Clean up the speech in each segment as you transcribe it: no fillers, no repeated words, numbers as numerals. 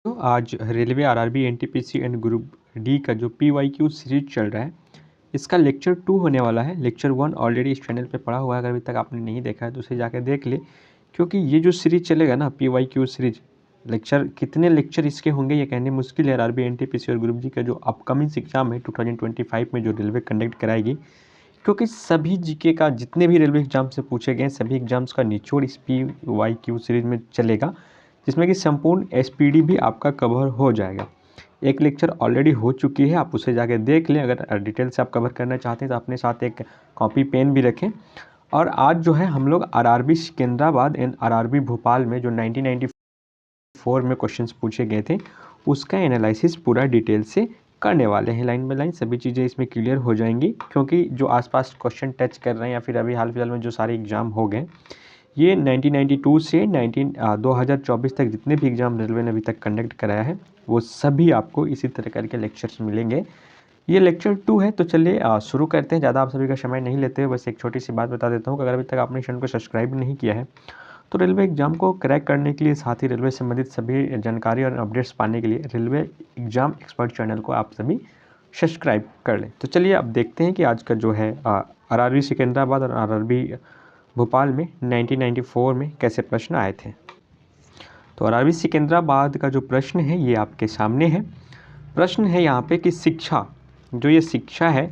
तो आज railway RRB NTPC and group D का जो पीवाईक्यू सीरीज चल रहा है, इसका लेक्चर 2 होने वाला है। लेक्चर 1 ऑलरेडी इस चैनल पे पड़ा हुआ है, अगर अभी तक आपने नहीं देखा है तो उसे जाकर देख ले, क्योंकि ये जो सीरीज चलेगा ना पीवाईक्यू सीरीज, लेक्चर कितने लेक्चर इसके होंगे ये कहने मुश्किल है। आरआरबी एनटीपीसी और ग्रुप डी का जो अपकमिंग एग्जाम है 2025 में जो रेलवे कंडक्ट कराएगी, क्योंकि सभी जीके का जितने भी रेलवे एग्जाम से पूछे गए सभी एग्जाम्स का निचोड़ इस पीवाईक्यू सीरीज में चलेगा, जिसमें कि संपूर्ण एसपीडी भी आपका कवर हो जाएगा। एक लेक्चर ऑलरेडी हो चुकी है, आप उसे जाके देख लें। अगर डिटेल से आप कवर करना चाहते हैं तो अपने साथ एक कॉपी पेन भी रखें। और आज जो है हम लोग RRB Secunderabad and RRB Bhopal में जो 1994 में क्वेश्चंस पूछे गए थे उसका एनालिसिस पूरा डिटेल से करने वाले हैं। लाइन बाय लाइन सभी चीज़ें इसमें क्लियर हो जाएंगी, क्योंकि जो आसपास क्वेश्चन टच कर रहे हैं या फिर अभी हाल फिलहाल में जो सारे एग्जाम हो गए, ये 1992 से 2024 तक जितने भी एग्ज़ाम रेलवे ने अभी तक कंडक्ट कराया है वो सभी आपको इसी तरह करके लेक्चर्स मिलेंगे। ये लेक्चर 2 है, तो चलिए शुरू करते हैं। ज़्यादा आप सभी का समय नहीं लेते हुए बस एक छोटी सी बात बता देता हूँ कि अगर अभी तक आपने चैनल को सब्सक्राइब नहीं किया है तो रेलवे एग्ज़ाम को क्रैक करने के लिए, साथ ही रेलवे से संबंधित सभी जानकारी और अपडेट्स पाने के लिए रेलवे एग्ज़ाम एक्सपर्ट चैनल को आप सभी सब्सक्राइब कर लें। तो चलिए अब देखते हैं कि आज का जो है आरआरबी सिकंदराबाद और आरआरबी भोपाल में 1994 में कैसे प्रश्न आए थे। तो आरआरबी सिकंदराबाद का जो प्रश्न है ये आपके सामने है। प्रश्न है यहाँ पे कि शिक्षा, जो ये शिक्षा है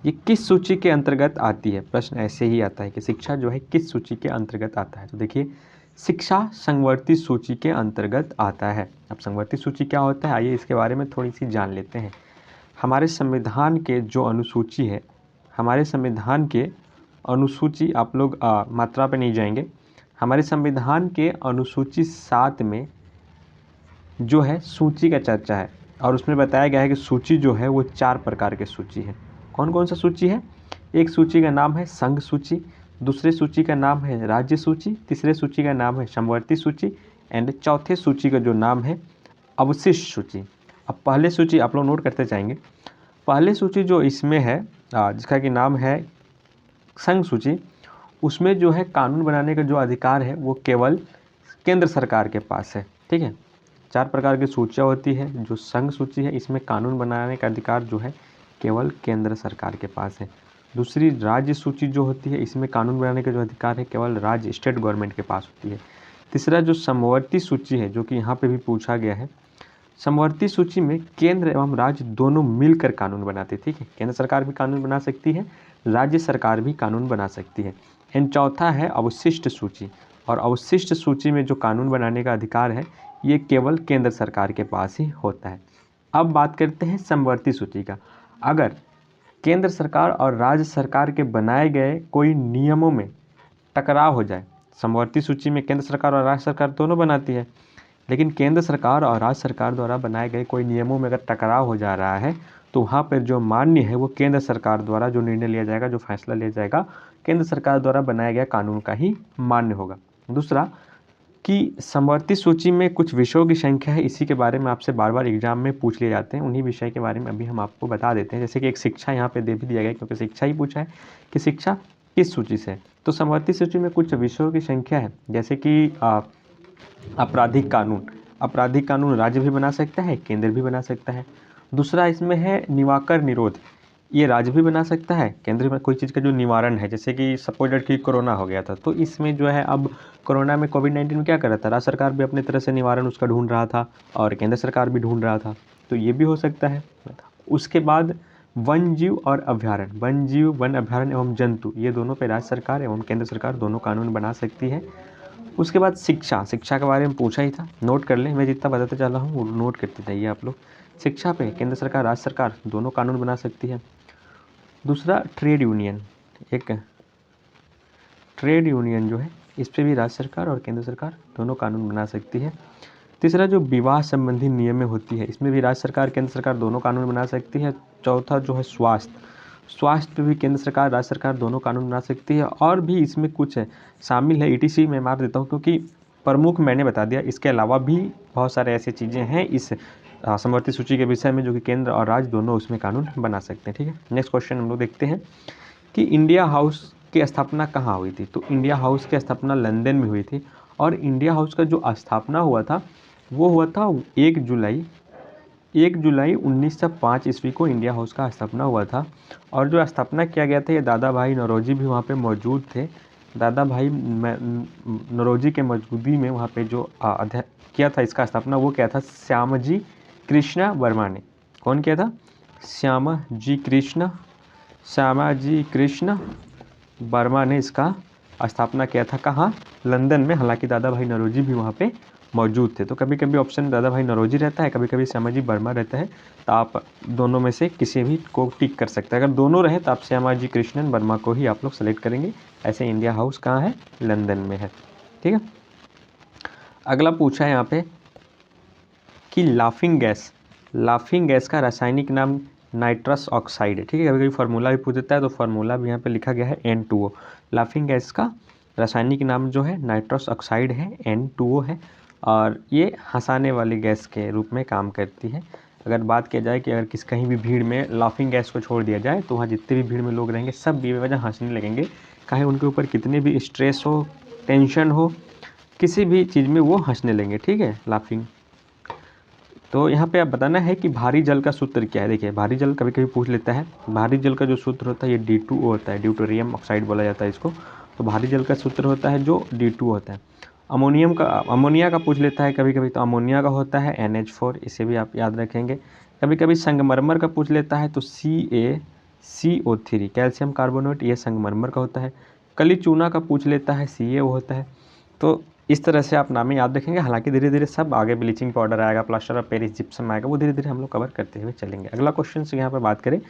ये किस सूची के अंतर्गत आती है। प्रश्न ऐसे ही आता है कि शिक्षा जो है किस सूची के अंतर्गत आता है। तो देखिए, शिक्षा संवर्ती सूची के अंतर्गत आता है। अब संवर्ती सूची क्या होता है, आइए इसके बारे में थोड़ी सी जान लेते हैं। हमारे संविधान के जो अनुसूची है, हमारे संविधान के अनुसूची, आप लोग मात्रा पे नहीं जाएंगे, हमारे संविधान के अनुसूची 7 में जो है सूची का चर्चा है और उसमें बताया गया है कि सूची जो है वो 4 प्रकार के सूची है। कौन कौन सा सूची है? एक सूची का नाम है संघ सूची, दूसरे सूची का नाम है राज्य सूची, तीसरे सूची का नाम है समवर्ती सूची एंड चौथे सूची का जो नाम है अवशिष्ट सूची। अब पहले सूची आप लोग नोट करते जाएंगे। पहले सूची जो इसमें है जिसका कि नाम है संघ सूची, उसमें जो है कानून बनाने का जो अधिकार है वो केवल केंद्र सरकार के पास है। ठीक है, 4 प्रकार की सूचियाँ होती है। जो संघ सूची है इसमें कानून बनाने का अधिकार जो है केवल केंद्र सरकार के पास है। दूसरी राज्य सूची जो होती है इसमें कानून बनाने का जो अधिकार है केवल राज्य स्टेट गवर्नमेंट के पास होती है। तीसरा जो समवर्ती सूची है, जो कि यहाँ पे भी पूछा गया है, समवर्ती सूची में केंद्र एवं राज्य दोनों मिलकर कानून बनाते हैं। ठीक है, केंद्र सरकार भी कानून बना सकती है, राज्य सरकार भी कानून बना सकती है। एंड चौथा है अवशिष्ट सूची, और अवशिष्ट सूची में जो कानून बनाने का अधिकार है ये केवल केंद्र सरकार के पास ही होता है। अब बात करते हैं समवर्ती सूची का। अगर केंद्र सरकार और राज्य सरकार के बनाए गए कोई नियमों में टकराव हो जाए, समवर्ती सूची में केंद्र सरकार और राज्य सरकार दोनों बनाती है, लेकिन केंद्र सरकार और राज्य सरकार द्वारा बनाए गए कोई नियमों में अगर टकराव हो जा रहा है तो वहाँ पर जो मान्य है वो केंद्र सरकार द्वारा जो निर्णय लिया जाएगा, जो फैसला लिया जाएगा, केंद्र सरकार द्वारा बनाया गया कानून का ही मान्य होगा। दूसरा कि समवर्ती सूची में कुछ विषयों की संख्या है, इसी के बारे में आपसे बार बार एग्जाम में पूछ लिए जाते हैं, उन्हीं विषय के बारे में अभी हम आपको बता देते हैं। जैसे कि एक शिक्षा यहाँ पे दे भी दिया गया, क्योंकि शिक्षा ही पूछा है कि शिक्षा किस सूची से है। तो समवर्ती सूची में कुछ विषयों की संख्या है, जैसे कि आपराधिक कानून। आपराधिक कानून राज्य भी बना सकता है, केंद्र भी बना सकता है। दूसरा इसमें है निवाकर निरोध, ये राज्य भी बना सकता है, केंद्र में कोई चीज़ का जो निवारण है, जैसे कि सपोज कि कोरोना हो गया था, तो इसमें जो है अब कोरोना में कोविड-19 में क्या कर रहा था, राज्य सरकार भी अपनी तरह से निवारण उसका ढूंढ रहा था और केंद्र सरकार भी ढूंढ रहा था, तो ये भी हो सकता है। उसके बाद वन जीव और अभ्यारण्य, वन जीव, वन अभ्यारण्य एवं जंतु, ये दोनों पे राज्य सरकार एवं केंद्र सरकार दोनों कानून बना सकती है। उसके बाद शिक्षा, शिक्षा के बारे में पूछा ही था, नोट कर लें, मैं जितना बताते चला हूँ वो नोट करते जाइए आप लोग। शिक्षा पे केंद्र सरकार राज्य सरकार दोनों कानून बना सकती है। दूसरा ट्रेड यूनियन, एक ट्रेड यूनियन जो है इस पर भी राज्य सरकार और केंद्र सरकार दोनों कानून बना सकती है। तीसरा जो विवाह संबंधी नियमें होती है इसमें भी राज्य सरकार केंद्र सरकार दोनों कानून बना सकती है। चौथा जो है स्वास्थ्य, स्वास्थ्य पे भी केंद्र सरकार राज्य सरकार दोनों कानून बना सकती है। और भी इसमें कुछ है शामिल है, ईटीसी मैं मार देता हूँ क्योंकि प्रमुख मैंने बता दिया, इसके अलावा भी बहुत सारे ऐसी चीज़ें हैं इस समवर्ती सूची के विषय में जो कि केंद्र और राज्य दोनों उसमें कानून बना सकते हैं। ठीक है, नेक्स्ट क्वेश्चन हम लोग देखते हैं कि इंडिया हाउस की स्थापना कहाँ हुई थी। तो इंडिया हाउस की स्थापना लंदन में हुई थी, और इंडिया हाउस का जो स्थापना हुआ था वो हुआ था 1 जुलाई 1905 ईस्वी को इंडिया हाउस का स्थापना हुआ था। और जो स्थापना किया गया था, ये दादा भाई नौरोजी भी वहाँ पे मौजूद थे। दादा भाई नौरोजी के मौजूदगी में वहाँ पे जो किया था इसका स्थापना, वो क्या था, श्यामजी कृष्णा वर्मा ने। कौन किया था? श्यामाजी कृष्ण वर्मा ने इसका स्थापना किया था। कहाँ? लंदन में। हालांकि दादा भाई नौरोजी भी वहाँ पे मौजूद थे। तो कभी कभी ऑप्शन दादा भाई नौरोजी रहता है, कभी कभी श्यामाजी वर्मा रहता है, तो आप दोनों में से किसी भी को टिक कर सकते हैं। अगर दोनों रहे तो आप श्यामाजी कृष्णन वर्मा को ही आप लोग सेलेक्ट करेंगे। ऐसे इंडिया हाउस कहाँ है? लंदन में है। ठीक है। अगला पूछा है यहाँ पे कि लाफिंग गैस का रासायनिक नाम नाइट्रस ऑक्साइड है। ठीक है। कभी कभी फार्मूला भी पूछ देता है, तो फार्मूला भी यहाँ पे लिखा गया है N2O। लाफिंग गैस का रासायनिक नाम जो है नाइट्रस ऑक्साइड है, N2O है, और ये हंसाने वाली गैस के रूप में काम करती है। अगर बात किया जाए कि अगर कहीं भी भीड़ में लाफिंग गैस को छोड़ दिया जाए, तो वहाँ जितने भी भीड़ में लोग रहेंगे सब बेवजह हंसने लगेंगे, चाहे उनके ऊपर कितने भी स्ट्रेस हो, टेंशन हो, किसी भी चीज़ में वो हंसने लगेंगे। ठीक है, लाफिंग। तो यहाँ पे आप बताना है कि भारी जल का सूत्र क्या है। देखिए, भारी जल कभी कभी पूछ लेता है। भारी जल का जो सूत्र होता है ये D2O होता है, ड्यूटेरियम ऑक्साइड बोला जाता है इसको। तो भारी जल का सूत्र होता है जो D2O होता है। अमोनिया का पूछ लेता है कभी कभी, तो अमोनिया का होता है NH4, इसे भी आप याद रखेंगे। कभी कभी संगमरमर का पूछ लेता है तो CaCO3, कैल्शियम कार्बोनेट, ये संगमरमर का होता है। कली चूना का पूछ लेता है CaO होता है। तो इस तरह से आप नामें याद रखेंगे। हालांकि धीरे धीरे सब आगे ब्लीचिंग पाउडर आएगा, प्लास्टर ऑफ पेरिस, जिप्सम आएगा, वो धीरे धीरे हम लोग कवर करते हुए चलेंगे। अगला क्वेश्चन से यहाँ पर बात करें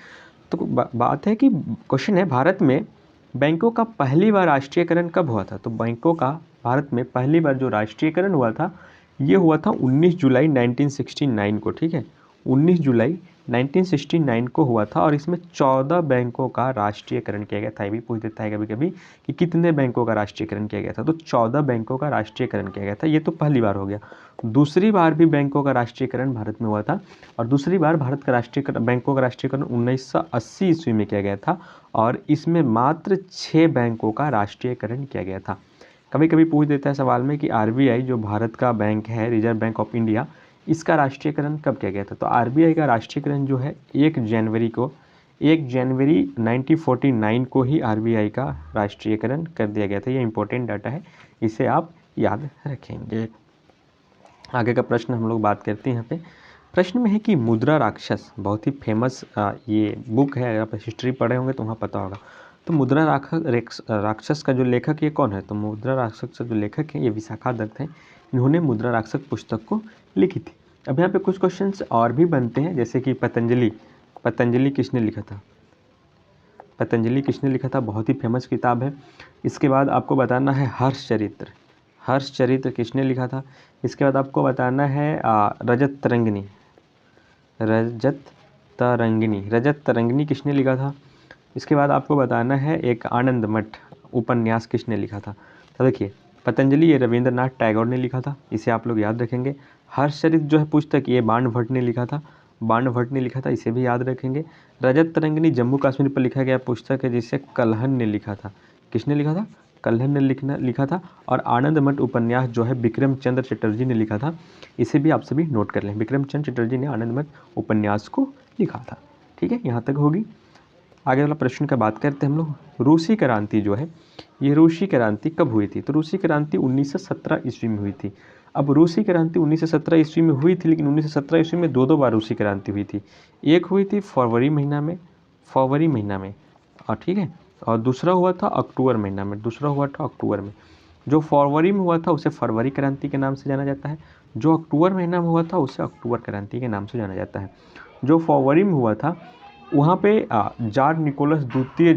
तो बात है कि क्वेश्चन है, भारत में बैंकों का पहली बार राष्ट्रीयकरण कब हुआ था? तो बैंकों का भारत में पहली बार जो राष्ट्रीयकरण हुआ था, ये हुआ था 19 जुलाई 1969 को। ठीक है, 19 जुलाई 1969 को हुआ था। और इसमें 14 बैंकों का राष्ट्रीयकरण किया गया था। ये भी पूछ देता है कभी कभी कि कितने बैंकों का राष्ट्रीयकरण किया गया था, तो 14 बैंकों का राष्ट्रीयकरण किया गया था। ये तो पहली बार हो गया। दूसरी बार भी बैंकों का राष्ट्रीयकरण भारत में हुआ था, और दूसरी बार भारत का बैंकों का राष्ट्रीयकरण 1980 ईस्वी में किया गया था, और इसमें मात्र 6 बैंकों का राष्ट्रीयकरण किया गया था। कभी कभी पूछ देता है सवाल में कि RBI जो भारत का बैंक है, रिजर्व बैंक ऑफ इंडिया, इसका राष्ट्रीयकरण कब किया गया था? तो RBI का राष्ट्रीयकरण जो है 1 जनवरी 1949 को ही RBI का राष्ट्रीयकरण कर दिया गया था। ये इंपॉर्टेंट डाटा है, इसे आप याद रखेंगे। आगे का प्रश्न हम लोग बात करते हैं। यहाँ पे प्रश्न में है कि मुद्रा राक्षस, बहुत ही फेमस ये बुक है, अगर आप हिस्ट्री पढ़े होंगे तो वहाँ पता होगा। तो मुद्रा राक्षस का जो लेखक ये कौन है? तो मुद्रा राक्षस का जो लेखक है ये विशाखा दत्त है। इन्होंने मुद्रा राक्षस पुस्तक को लिखी थी। अब यहाँ पे कुछ क्वेश्चंस और भी बनते हैं, जैसे कि पतंजलि किसने लिखा था? पतंजलि किसने लिखा था? बहुत ही फेमस किताब है। इसके बाद आपको बताना है हर्ष चरित्र किसने लिखा था? इसके बाद आपको बताना है रजत तरंगिणी किसने लिखा था? इसके बाद आपको बताना है एक आनंद मठ उपन्यास किसने लिखा था? तो देखिए, पतंजलि ये रविंद्रनाथ टैगोर ने लिखा था, इसे आप लोग याद रखेंगे। हर्षचरित जो है पुस्तक, ये बाणभट्ट ने लिखा था, इसे भी याद रखेंगे। रजत तरंगिणी जम्मू कश्मीर पर लिखा गया पुस्तक है, जिसे कल्हण ने लिखा था। किसने लिखा था? कल्हण ने लिखा था। और आनंद मठ उपन्यास जो है बिक्रम चंद्र चटर्जी ने लिखा था, इसे भी आप सभी नोट कर लें। बिक्रम चंद्र चटर्जी ने आनंद मठ उपन्यास को लिखा था। ठीक है, यहाँ तक होगी। आगे वाला प्रश्न का बात करते हैं हम लोग। रूसी क्रांति जो है, ये रूसी क्रांति कब हुई थी? तो रूसी क्रांति 1917 ईस्वी में हुई थी। अब रूसी क्रांति 1917 ईस्वी में हुई थी, लेकिन 1917 ईस्वी में दो बार रूसी क्रांति हुई थी। एक हुई थी फरवरी महीना में, और ठीक है, और दूसरा हुआ था अक्टूबर महीना में, जो फरवरी में हुआ था उसे फरवरी क्रांति के नाम से जाना जाता है, जो अक्टूबर महीना में हुआ था उसे अक्टूबर क्रांति के नाम से जाना जाता है। जो फरवरी में हुआ था वहाँ पे जार निकोलस द्वितीय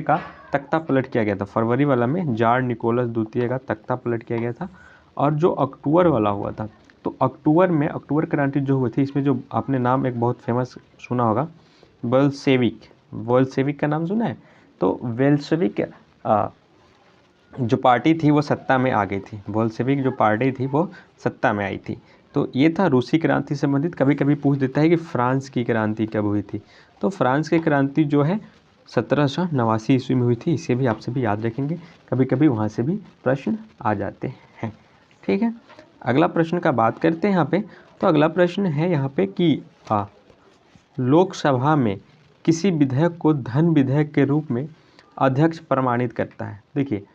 का तख्ता पलट किया गया था। फरवरी वाला में जार निकोलस द्वितीय का तख्ता पलट किया गया था। और जो अक्टूबर वाला हुआ था, तो अक्टूबर में अक्टूबर क्रांति जो हुई थी, इसमें जो आपने नाम एक बहुत फेमस सुना होगा, बोल्शेविक का नाम सुना है? तो बोल्शेविक जो पार्टी थी वो सत्ता में आ गई थी। बोल्शेविक जो पार्टी थी वो सत्ता में आई थी। तो ये था रूसी क्रांति से संबंधित। कभी कभी पूछ देता है कि फ्रांस की क्रांति कब हुई थी? तो फ्रांस की क्रांति जो है 1789 ईस्वी में हुई थी। इसे भी आप सभी याद रखेंगे, कभी कभी वहाँ से भी प्रश्न आ जाते हैं। ठीक है, अगला प्रश्न का बात करते हैं यहाँ पे। तो अगला प्रश्न है यहाँ पे कि लोकसभा में किसी विधेयक को धन विधेयक के रूप में अध्यक्ष प्रमाणित करता है। देखिए,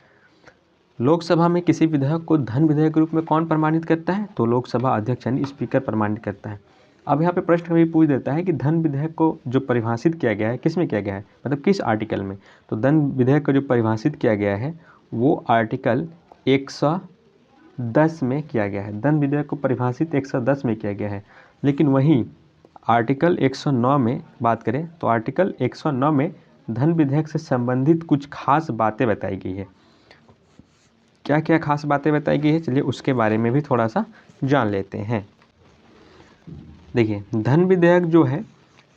लोकसभा में किसी विधेयक को धन विधेयक के रूप में कौन प्रमाणित करता है? तो लोकसभा अध्यक्ष यानी स्पीकर प्रमाणित करता है। अब यहाँ पे प्रश्न कभी पूछ देता है कि धन विधेयक को जो परिभाषित किया गया है किस में किया गया है, मतलब किस आर्टिकल में? तो धन विधेयक को जो परिभाषित किया गया है वो आर्टिकल 110 में किया गया है। धन विधेयक को परिभाषित 110 में किया गया है। लेकिन वहीं आर्टिकल 109 में बात करें तो आर्टिकल 109 में धन विधेयक से संबंधित कुछ खास बातें बताई गई है। क्या क्या खास बातें बताई गई है, चलिए उसके बारे में भी थोड़ा सा जान लेते हैं। देखिए, धन विधेयक जो है,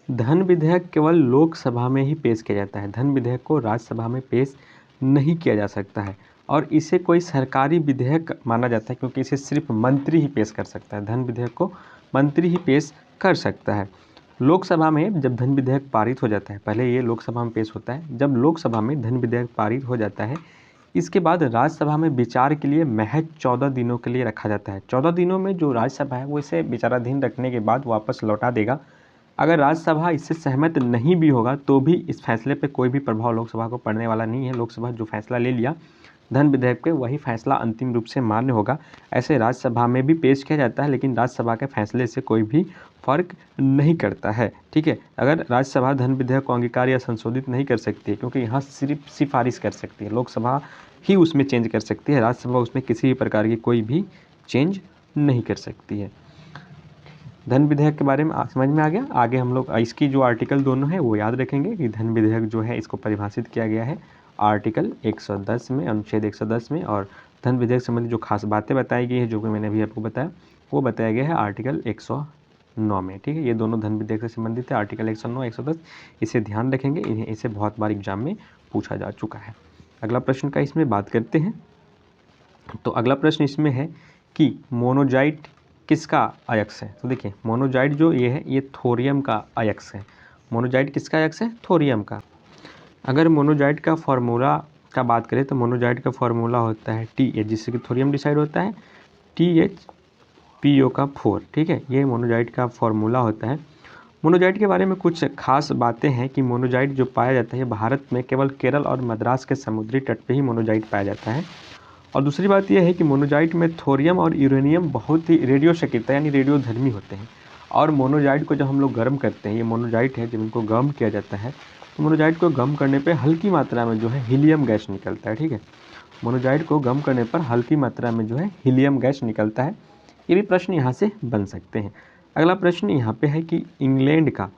धन विधेयक केवल लोकसभा में ही पेश किया जाता है। धन विधेयक को राज्यसभा में पेश नहीं किया जा सकता है और इसे कोई सरकारी विधेयक माना जाता है क्योंकि इसे सिर्फ मंत्री ही पेश कर सकता है। धन विधेयक को मंत्री ही पेश कर सकता है। लोकसभा में जब धन विधेयक पारित हो जाता है, पहले ये लोकसभा में पेश होता है, जब लोकसभा में धन विधेयक पारित हो जाता है इसके बाद राज्यसभा में विचार के लिए महज 14 दिनों के लिए रखा जाता है। 14 दिनों में जो राज्यसभा है वो इसे विचाराधीन रखने के बाद वापस लौटा देगा। अगर राज्यसभा इससे सहमत नहीं भी होगा तो भी इस फैसले पे कोई भी प्रभाव लोकसभा को पड़ने वाला नहीं है। लोकसभा जो फैसला ले लिया धन विधेयक पे वही फैसला अंतिम रूप से मान्य होगा। ऐसे राज्यसभा में भी पेश किया जाता है लेकिन राज्यसभा के फैसले से कोई भी फर्क नहीं करता है। ठीक है, अगर राज्यसभा धन विधेयक को अंगीकार या संशोधित नहीं कर सकती है क्योंकि यहाँ सिर्फ सिफारिश कर सकती है, लोकसभा ही उसमें चेंज कर सकती है, राज्यसभा उसमें किसी भी प्रकार की कोई भी चेंज नहीं कर सकती है। धन विधेयक के बारे में समझ में आ गया। आगे हम लोग इसकी जो आर्टिकल दोनों है वो याद रखेंगे कि धन विधेयक जो है इसको परिभाषित किया गया है आर्टिकल 110 में, अनुच्छेद 110 में, और धन विधेयक संबंधी जो खास बातें बताई गई है जो कि मैंने अभी आपको बताया वो बताया गया है आर्टिकल 109 में। ठीक है, ये दोनों धन विधेयक से संबंधित है, आर्टिकल 109 110, इसे ध्यान रखेंगे, इसे बहुत बार एग्जाम में पूछा जा चुका है। अगला प्रश्न का इसमें बात करते हैं। तो अगला प्रश्न इसमें है कि मोनोजाइट किसका अयस्क है? तो देखिए, मोनोजाइट जो ये है ये थोरियम का अयस्क है। मोनोजाइट किसका अयस्क है? थोरियम का। अगर मोनोजाइट का फार्मूला का बात करें तो मोनोजाइट का फार्मूला होता है TH, जिससे कि थोरियम डिसाइड होता है THPO4। ठीक है, ये मोनोजाइट का फार्मूला होता है। मोनोजाइट के बारे में कुछ खास बातें हैं कि मोनोजाइट जो पाया जाता है भारत में केवल केरल और मद्रास के समुद्री तट पे ही मोनोजाइट पाया जाता है। और दूसरी बात यह है कि मोनोजाइट में थोरियम और यूरेनियम बहुत ही रेडियो सक्रिय यानी रेडियोधर्मी होते हैं। और मोनोजाइट को जब हम लोग गर्म करते हैं, ये मोनोजाइट है, जब इनको गर्म किया जाता है तो मोनोजाइट को गर्म करने पे हल्की मात्रा में जो है हीलियम गैस निकलता है। ठीक है, मोनोजाइट को गर्म करने पर हल्की मात्रा में जो है हीलियम गैस निकलता है। ये भी प्रश्न यहाँ से बन सकते हैं। अगला प्रश्न यहाँ पे है कि इंग्लैंड का,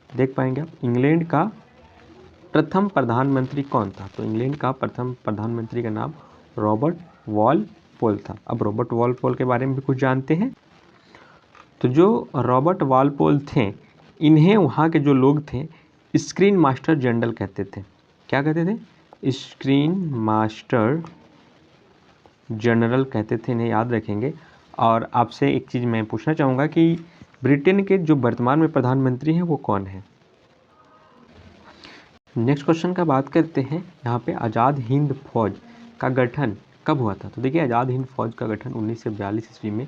देख पाएंगे आप, इंग्लैंड का प्रथम प्रधानमंत्री कौन था? तो इंग्लैंड का प्रथम प्रधानमंत्री का नाम रॉबर्ट वॉलपोल था। अब रॉबर्ट वॉलपोल के बारे में भी कुछ जानते हैं। तो जो रॉबर्ट वॉलपोल थे, इन्हें वहाँ के जो लोग थे स्क्रीन मास्टर जनरल कहते थे। क्या कहते थे? स्क्रीन मास्टर जनरल कहते थे, इन्हें याद रखेंगे। और आपसे एक चीज़ मैं पूछना चाहूँगा कि ब्रिटेन के जो वर्तमान में प्रधानमंत्री हैं वो कौन है? नेक्स्ट क्वेश्चन का बात करते हैं। यहाँ पे आज़ाद हिंद फौज का गठन कब हुआ था? तो देखिए, आज़ाद हिंद फौज का गठन 1942 ईस्वी में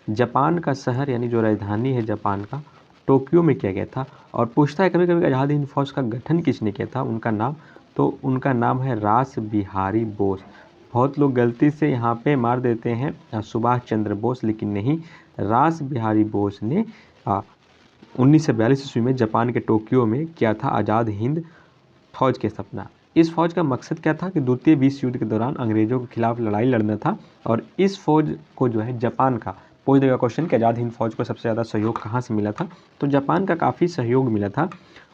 जापान का शहर यानी जो राजधानी है जापान का टोक्यो में किया गया था। और पूछता है कभी कभी आज़ाद हिंद फौज का गठन किसने किया था, उनका नाम, तो उनका नाम है रास बिहारी बोस। बहुत लोग गलती से यहाँ पे मार देते हैं सुभाष चंद्र बोस, लेकिन नहीं, रास बिहारी बोस ने 1942 ईस्वी में जापान के टोक्यो में किया था आज़ाद हिंद फौज के सपना। इस फौज का मकसद क्या था कि द्वितीय विश्व युद्ध के दौरान अंग्रेजों के खिलाफ लड़ाई लड़ना था। और इस फौज को जो है जापान का, पूछ देगा क्वेश्चन कि आज़ाद हिंद फौज को सबसे ज़्यादा सहयोग कहाँ से मिला था? तो जापान का काफ़ी सहयोग मिला था।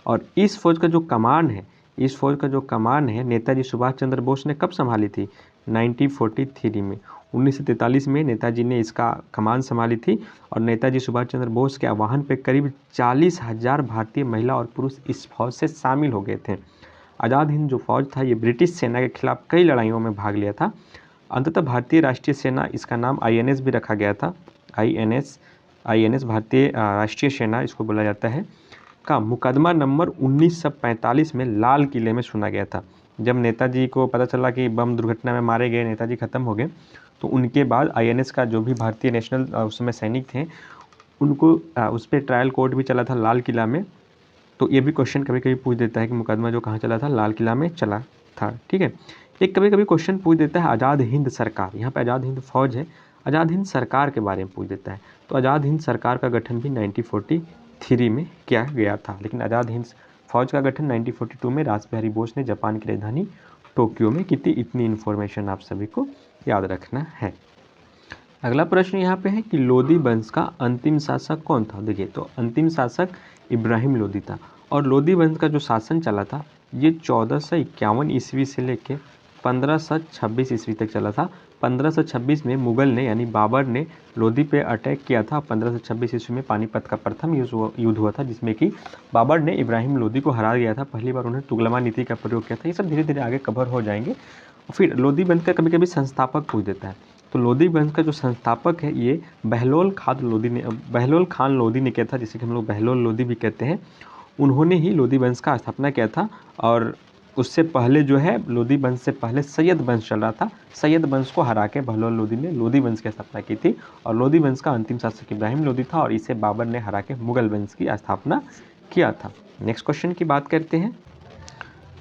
और इस फौज का जो कमान है, इस फौज का जो कमान है नेताजी सुभाष चंद्र बोस ने कब संभाली थी? 1943 में, 1943 में नेताजी ने इसका कमान संभाली थी। और नेताजी सुभाष चंद्र बोस के आह्वान पर करीब 40,000 भारतीय महिला और पुरुष इस फौज से शामिल हो गए थे। आज़ाद हिंद जो फौज था ये ब्रिटिश सेना के खिलाफ कई लड़ाइयों में भाग लिया था। अंततः भारतीय राष्ट्रीय सेना, इसका नाम INS भी रखा गया था, INS भारतीय राष्ट्रीय सेना इसको बोला जाता है, का मुकदमा नंबर 1945 में लाल किले में सुना गया था। जब नेताजी को पता चला कि बम दुर्घटना में मारे गए नेताजी खत्म हो गए, तो उनके बाद INS का जो भी भारतीय नेशनल उस समय सैनिक थे उनको उस पर ट्रायल कोर्ट भी चला था लाल किला में। तो ये भी क्वेश्चन कभी कभी पूछ देता है कि मुकदमा जो कहाँ चला था, लाल किला में चला था। ठीक है, एक कभी कभी क्वेश्चन पूछ देता है आज़ाद हिंद सरकार, यहाँ पे आज़ाद हिंद फौज है, आज़ाद हिंद सरकार के बारे में पूछ देता है। तो आज़ाद हिंद सरकार का गठन भी 1943 में किया गया था, लेकिन आज़ाद हिंद फौज का गठन 1942 में रासबिहारी बोस ने जापान की राजधानी टोक्यो में की थी। इतनी इन्फॉर्मेशन आप सभी को याद रखना है। अगला प्रश्न यहाँ पे है कि लोदी वंश का अंतिम शासक कौन था। देखिए, तो अंतिम शासक इब्राहिम लोदी था, और लोदी वंश का जो शासन चला था ये 1451 ईस्वी से लेके 1526 ईस्वी तक चला था। 1526 में मुगल ने यानी बाबर ने लोदी पे अटैक किया था। 1526 ईस्वी में पानीपत का प्रथम युद्ध हुआ था, जिसमें कि बाबर ने इब्राहिम लोदी को हरा दिया था। पहली बार उन्होंने तुगलमा नीति का प्रयोग किया था। ये सब धीरे धीरे आगे कवर हो जाएंगे। फिर लोदी वंश का कभी कभी संस्थापक पूछ देता है। तो लोदी वंश का जो संस्थापक है ये बहलोल खान लोदी ने किया था, जिसे कि हम लोग बहलोल लोदी भी कहते हैं। उन्होंने ही लोदी वंश का स्थापना किया था। और उससे पहले जो है लोदी वंश से पहले सैयद वंश चल रहा था। सैयद वंश को हरा के बहलोल लोदी ने लोदी वंश की स्थापना की थी, और लोदी वंश का अंतिम शासक इब्राहिम लोदी था, और इसे बाबर ने हरा के मुगल वंश की स्थापना किया था। नेक्स्ट क्वेश्चन की बात करते हैं।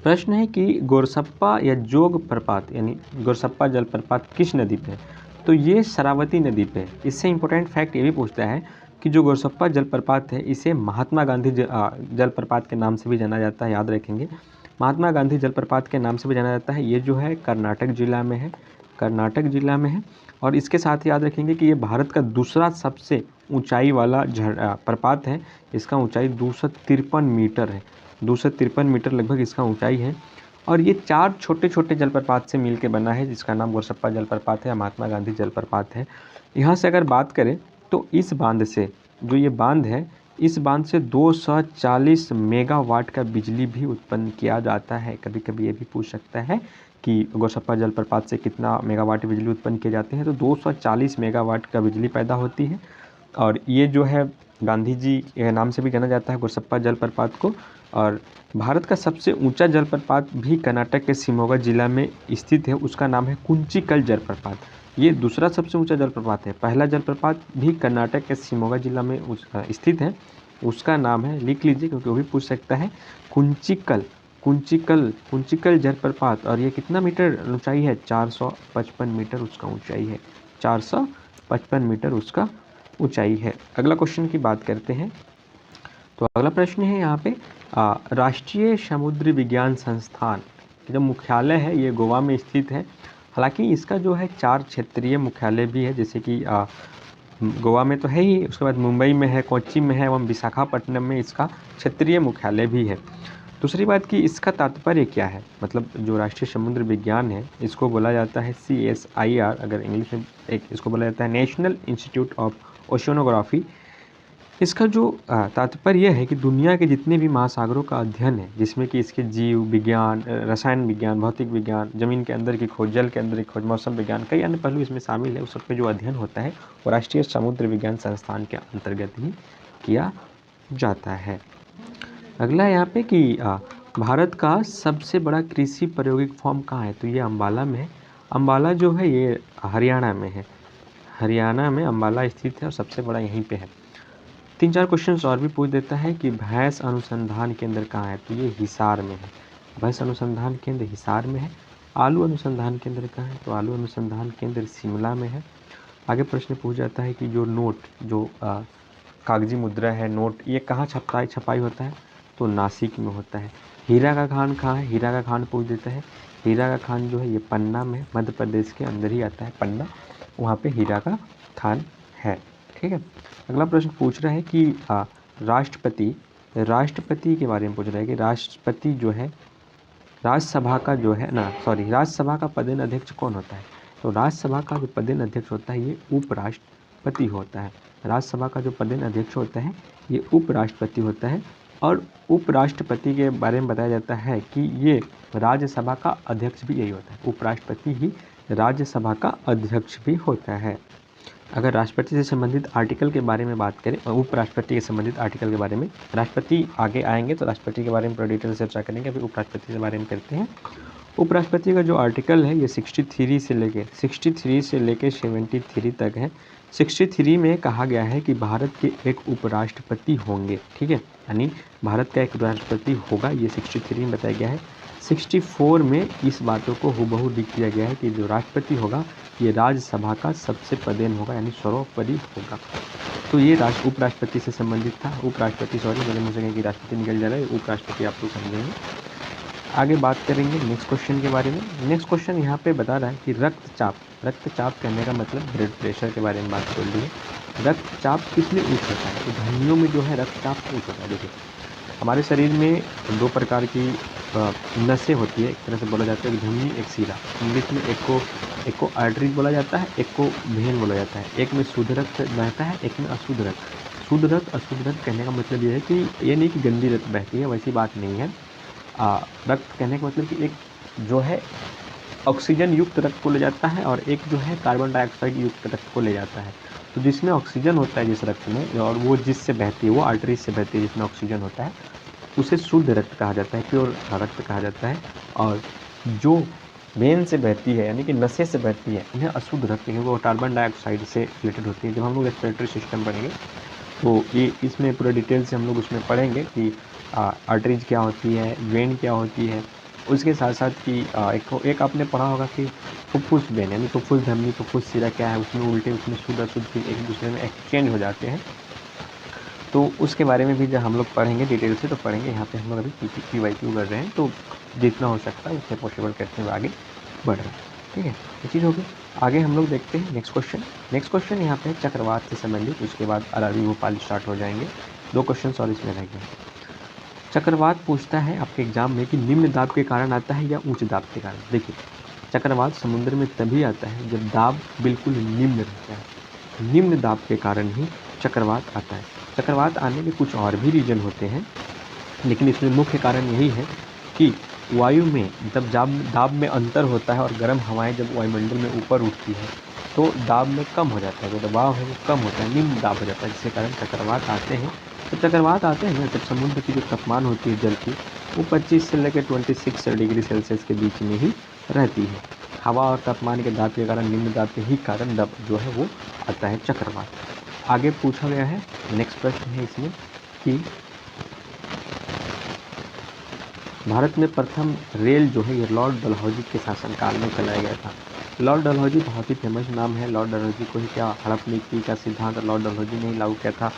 प्रश्न है कि गोरसप्पा या जोग प्रपात यानी गोरसप्पा जलप्रपात किस नदी पे है। तो ये शरावती नदी पे है। इससे इंपॉर्टेंट फैक्ट ये भी पूछता है कि जो गोरसप्पा जलप्रपात है इसे महात्मा गांधी जलप्रपात के नाम से भी जाना जाता है। याद रखेंगे, महात्मा गांधी जलप्रपात के नाम से भी जाना जाता है। ये जो है कर्नाटक जिला में है, कर्नाटक जिला में है। और इसके साथ याद रखेंगे कि ये भारत का दूसरा सबसे ऊंचाई वाला प्रपात है। इसका ऊंचाई 253 मीटर है, 253 मीटर लगभग इसका ऊंचाई है। और ये 4 छोटे छोटे जलप्रपात से मिलकर बना है, जिसका नाम गोरसप्पा जलप्रपात है, महात्मा गांधी जलप्रपात है। यहाँ से अगर बात करें तो इस बांध से, जो ये बांध है, इस बांध से 240 मेगावाट का बिजली भी उत्पन्न किया जाता है। कभी कभी ये भी पूछ सकता है कि गोरसप्पा जलप्रपात से कितना मेगावाट बिजली उत्पन्न किए जाते हैं। तो 240 मेगावाट का बिजली पैदा होती है। और ये जो है गांधी जी के नाम से भी जाना जाता है गोरसप्पा जलप्रपात को। और भारत का सबसे ऊंचा जलप्रपात भी कर्नाटक के शिमोगा जिला में स्थित है, उसका नाम है कुंचिकल जलप्रपात। ये दूसरा सबसे ऊंचा जलप्रपात है। पहला जलप्रपात भी कर्नाटक के शिमोगा जिला में स्थित है, उसका नाम है, लिख लीजिए क्योंकि वो भी पूछ सकता है, कुंचिकल जलप्रपात। और ये कितना मीटर ऊंचाई है, 455 मीटर उसका ऊंचाई है, 455 मीटर उसका ऊंचाई है। अगला क्वेश्चन की बात करते हैं। तो अगला प्रश्न है यहाँ पे, राष्ट्रीय समुद्री विज्ञान संस्थान जो मुख्यालय है ये गोवा में स्थित है। हालांकि इसका जो है 4 क्षेत्रीय मुख्यालय भी है, जैसे कि गोवा में तो है ही, उसके बाद मुंबई में है, कोच्चि में है, एवं विशाखापट्टनम में इसका क्षेत्रीय मुख्यालय भी है। दूसरी बात कि इसका तात्पर्य क्या है, मतलब जो राष्ट्रीय समुद्र विज्ञान है इसको बोला जाता है CSIR, अगर इंग्लिश में इसको बोला जाता है नेशनल इंस्टीट्यूट ऑफ ओशियनोग्राफी। इसका जो तात्पर्य है कि दुनिया के जितने भी महासागरों का अध्ययन है, जिसमें कि इसके जीव विज्ञान, रसायन विज्ञान, भौतिक विज्ञान, जमीन के अंदर की खोज, जल के अंदर की खोज, मौसम विज्ञान, कई अन्य पहलू इसमें शामिल है, उस सब पे जो अध्ययन होता है वो राष्ट्रीय समुद्र विज्ञान संस्थान के अंतर्गत ही किया जाता है। अगला यहाँ पे कि भारत का सबसे बड़ा कृषि प्रायोगिक फॉर्म कहाँ है। तो ये अम्बाला में है। अम्बाला जो है ये हरियाणा में है, हरियाणा में अम्बाला स्थित है और सबसे बड़ा यहीं पे है। 3-4 क्वेश्चन और भी पूछ देता है कि भैंस अनुसंधान केंद्र कहाँ है। तो ये हिसार में है, भैंस अनुसंधान केंद्र हिसार में है। आलू अनुसंधान केंद्र कहाँ है। तो आलू अनुसंधान केंद्र शिमला में है। आगे प्रश्न पूछ जाता है कि जो नोट, जो कागजी मुद्रा है, नोट, ये कहाँ छपाई होता है। तो नासिक में होता है। हीरा का खान कहाँ है, हीरा का खान पूछ देता है। हीरा का खान जो है ये पन्ना में, मध्य प्रदेश के अंदर ही आता है पन्ना, वहाँ पे हीरा का खान है। ठीक है। अगला प्रश्न पूछ रहा है कि राष्ट्रपति के बारे में पूछ रहा है कि राष्ट्रपति जो है, राज्यसभा का जो है राज्यसभा का पदेन अध्यक्ष कौन होता है। तो राज्यसभा का जो पदेन अध्यक्ष होता है ये उपराष्ट्रपति होता है। राज्यसभा का जो पदेन अध्यक्ष होता है ये उपराष्ट्रपति होता है। और उपराष्ट्रपति के बारे में बताया जाता है कि ये राज्यसभा का अध्यक्ष भी यही होता है, उपराष्ट्रपति ही राज्यसभा का अध्यक्ष भी होता है। अगर राष्ट्रपति से संबंधित आर्टिकल के बारे में बात करें और उपराष्ट्रपति से संबंधित आर्टिकल के बारे में, राष्ट्रपति आगे आएंगे तो राष्ट्रपति के बारे में पूरा डिटेल से चर्चा करेंगे, अभी उपराष्ट्रपति के बारे में करते हैं। उपराष्ट्रपति का जो आर्टिकल है ये 63 से लेके 73 तक है। 63 में कहा गया है कि भारत के एक उपराष्ट्रपति होंगे, ठीक है, यानी भारत का एक उपराष्ट्रपति होगा, ये 63 में बताया गया है। 64 में इस बातों को हूबहू लिख दिया गया है कि जो राष्ट्रपति होगा ये राज्यसभा का सबसे पदेन होगा, यानी सर्वोपरि होगा। तो ये उपराष्ट्रपति से संबंधित था। उपराष्ट्रपति, सॉरी मेरे मुझे कहीं कि राष्ट्रपति निकल जा रहा है, उपराष्ट्रपति आप लोग समझेंगे। आगे बात करेंगे नेक्स्ट क्वेश्चन के बारे में। नेक्स्ट क्वेश्चन यहाँ पे बता रहा है कि रक्तचाप कहने का मतलब ब्लड प्रेशर के बारे में बात कर ली है। रक्तचाप किसमें उच्च होता है? तो धमनियों में जो है रक्तचाप उच्च होता है। देखिए हमारे शरीर में 2 प्रकार की नसें होती है, एक तरह से बोला जाता है एक धमनी एक शिरा। इंग्लिश में एक को आर्टरी बोला जाता है, एक को वेन बोला जाता है। एक में शुद्ध रक्त बहता है, एक में अशुद्ध रक्त। शुद्ध रक्त अशुद्ध रक्त कहने का मतलब ये है कि ये नहीं कि गंदी रक्त बहती है, वैसी बात नहीं है। रक्त कहने का मतलब कि एक जो है ऑक्सीजन युक्त रक्त को ले जाता है और एक जो है कार्बन डाइऑक्साइड युक्त रक्त को ले जाता है। तो जिसमें ऑक्सीजन होता है जिस रक्त में, और वो जिससे बहती है, वो आर्टरी से बहती है जिसमें ऑक्सीजन होता है, उसे शुद्ध रक्त कहा जाता है, प्योर रक्त कहा जाता है। और जो वेन से बहती है यानी कि नशे से बहती है, इन्हें अशुद्ध रक्त, क्योंकि वो कार्बन डाइऑक्साइड से रिलेटेड होती है। जब हम लोग रेस्पिरेटरी सिस्टम पढ़ेंगे तो ये इसमें पूरा डिटेल से हम लोग उसमें पढ़ेंगे कि आर्टरीज क्या होती है, वेन क्या होती है। उसके साथ साथ कि एक आपने पढ़ा होगा कि फुफ्फुस वेन यानी फुफ्फुस धमनी, फुफ्फुस शिरा क्या है, उसमें उल्टे उसमें शुद्ध अशुद्ध एक दूसरे में एक्सचेंज हो जाते हैं। तो उसके बारे में भी जब हम लोग पढ़ेंगे डिटेल से तो पढ़ेंगे। यहाँ पे हम लोग अभी PYQ कर रहे हैं, तो जितना हो सकता है उससे पॉसिबल करते हुए आगे बढ़ रहे हैं, ठीक है। ये चीज़ होगी। आगे हम लोग देखते हैं नेक्स्ट क्वेश्चन यहाँ पे चक्रवात से संबंधित। उसके बाद RRB भोपाल स्टार्ट हो जाएंगे। 2 क्वेश्चन और इसमें रह गए। चक्रवात पूछता है आपके एग्जाम में कि निम्न दाब के कारण आता है या उच्च दाब के कारण। देखिए चक्रवात समुद्र में तभी आता है जब दाब बिल्कुल निम्न रहता है। निम्न दाब के कारण ही चक्रवात आता है। चक्रवात आने के कुछ और भी रीजन होते हैं, लेकिन इसमें मुख्य कारण यही है कि वायु में जब दाब में अंतर होता है और गर्म हवाएं जब वायुमंडल में ऊपर उठती है तो दाब में कम हो जाता है, जो दबाव है वो कम होता है, निम्न दाब हो जाता है, जिसके कारण चक्रवात आते हैं। तो चक्रवात आते हैं जब समुद्र की जो तापमान होती है जल की वो 25 से लेकर 26 डिग्री सेल्सियस के बीच में ही रहती है। हवा और तापमान के दाब के कारण, निम्न दाब के ही कारण दब जो है वो आता है चक्रवात। आगे पूछा गया है, नेक्स्ट प्रश्न है इसमें कि भारत में प्रथम रेल जो है ये लॉर्ड डलहौजी के शासनकाल में चलाया गया था। लॉर्ड डलहौजी बहुत ही फेमस नाम है। लॉर्ड डलहौजी को ही क्या हड़प नीति का सिद्धांत लॉर्ड डलहौजी ने ही लागू किया था।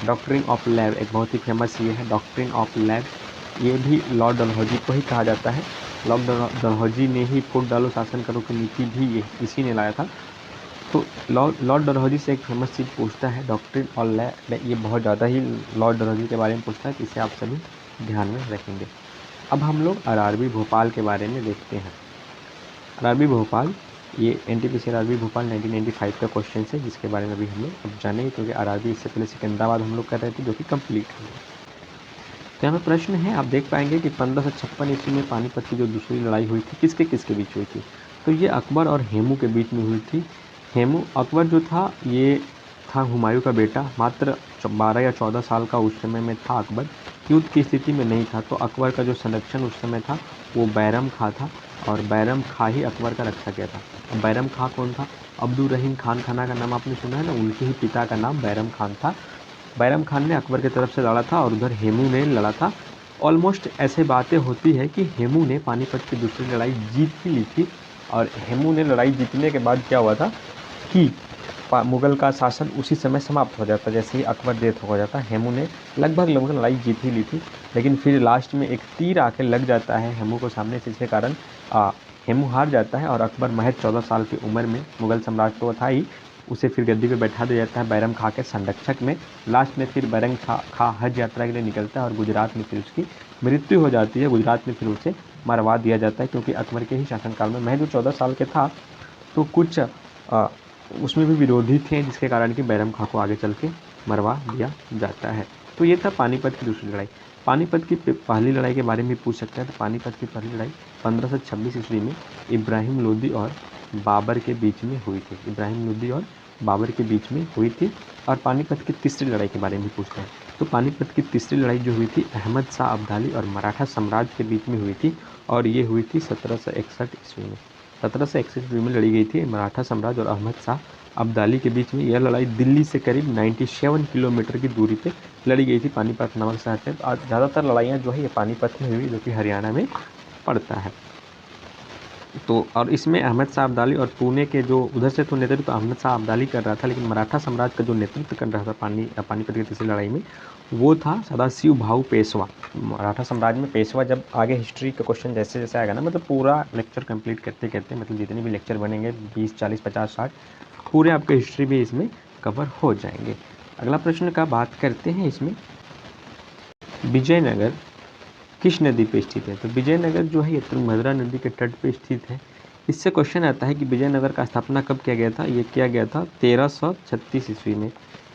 डॉक्ट्रिन ऑफ लैब एक बहुत ही फेमस ये है, डॉक्ट्रिन ऑफ लैब, ये भी लॉर्ड डलहौजी को ही कहा जाता है। लॉर्ड डलहौजी ने ही फूट डालो शासन करो की नीति भी इसी ने लाया था। तो लॉर्ड डलहौजी से एक फेमस चीज़ पूछता है डॉक्ट्रिन ऑफ लैब, ये बहुत ज़्यादा ही लॉर्ड डलहौजी के बारे में पूछता है, इसे आप सभी ध्यान में रखेंगे। अब हम लोग RRB भोपाल के बारे में देखते हैं। RRB भोपाल ये NTPC RRB भोपाल 1995 का क्वेश्चन है, जिसके बारे में अभी हम लोग अब जानेंगे, क्योंकि RRB इससे पहले सिकंदराबाद हम लोग कर रहे थे जो कि कंप्लीट हो गया। तो यहाँ पर प्रश्न है, आप देख पाएंगे कि 1556 ईस्वी में पानीपत की जो दूसरी लड़ाई हुई थी किसके बीच हुई थी? तो ये अकबर और हेमू के बीच में हुई थी। अकबर जो था ये था हुमायूं का बेटा, मात्र 12 या 14 साल का उस समय में था अकबर, युद्ध की स्थिति में नहीं था। तो अकबर का जो संरक्षण उस समय था वो बैरम खां था, और बैरम खां ही अकबर का रक्षा किया था। अब बैरम खां कौन था? अब्दुल रहीम खान खाना का नाम आपने सुना है ना, उनके ही पिता का नाम बैरम खान था। बैरम खान ने अकबर की तरफ से लड़ा था और उधर हेमू ने लड़ा था। ऑलमोस्ट ऐसे बातें होती है कि हेमू ने पानीपत की दूसरी लड़ाई जीत ही ली थी, और हेमू ने लड़ाई जीतने के बाद क्या हुआ था कि मुग़ल का शासन उसी समय समाप्त हो जाता, जैसे ही अकबर डेथ हो जाता। हेमू ने लगभग लड़ाई जीत ही ली थी, लेकिन फिर लास्ट में एक तीर आके लग जाता है हेमू को सामने से, जिसके कारण हेमू हार जाता है और अकबर महज 14 साल की उम्र में, मुग़ल सम्राट तो था ही, उसे फिर गद्दी पे बैठा दिया जाता है बैरम खां के संरक्षक में। लास्ट में फिर बैरम खां हज यात्रा के लिए निकलता है और गुजरात में फिर उसकी मृत्यु हो जाती है। गुजरात में फिर उसे मरवा दिया जाता है, क्योंकि अकबर के ही शासनकाल में महज 14 साल के था, तो कुछ उसमें भी विरोधी थे, जिसके कारण कि बैरम खां को आगे चल के मरवा दिया जाता है। तो ये था पानीपत की दूसरी लड़ाई। पानीपत की पहली लड़ाई के बारे में पूछ सकते हैं। तो पानीपत की पहली लड़ाई 1526 ईस्वी में इब्राहिम लोदी और बाबर के बीच में हुई थी। इब्राहिम लोदी और बाबर के बीच में हुई थी। और पानीपत की तीसरी लड़ाई के बारे में पूछते हैं। तो पानीपत की तीसरी लड़ाई जो हुई थी अहमद शाह अब्दाली और मराठा साम्राज्य के बीच में हुई थी और ये हुई थी 1761 ईस्वी में। 1761 ईस्वी में लड़ी गई थी मराठा साम्राज्य और अहमद शाह अब्दाली के बीच में। यह लड़ाई दिल्ली से करीब 97 किलोमीटर की दूरी पे लड़ी गई थी पानीपत नामक शहर से। ज़्यादातर लड़ाइयाँ जो है ये पानीपत में हुई, जो कि हरियाणा में पड़ता है। तो और इसमें अहमद शाह अब्दाली और पुणे के जो उधर से तो नेतृत्व अहमद शाह अब्दाली कर रहा था, लेकिन मराठा साम्राज्य का जो नेतृत्व कर रहा था पानीपत की तीसरी लड़ाई में वो था सदाशिव भाऊ पेशवा। मराठा साम्राज्य में पेशवा, जब आगे हिस्ट्री का क्वेश्चन जैसे जैसे आएगा ना, मतलब पूरा लेक्चर कंप्लीट करते करते, मतलब जितने भी लेक्चर बनेंगे 20, 40, 50, 60 पूरे आपके हिस्ट्री भी इसमें कवर हो जाएंगे। अगला प्रश्न का बात करते हैं इसमें, विजयनगर किस नदी पे स्थित है? तो विजयनगर जो है ये तुंगभद्रा नदी के तट पे स्थित है। इससे क्वेश्चन आता है कि विजयनगर का स्थापना कब किया गया था? ये किया गया था 1336 ईस्वी में।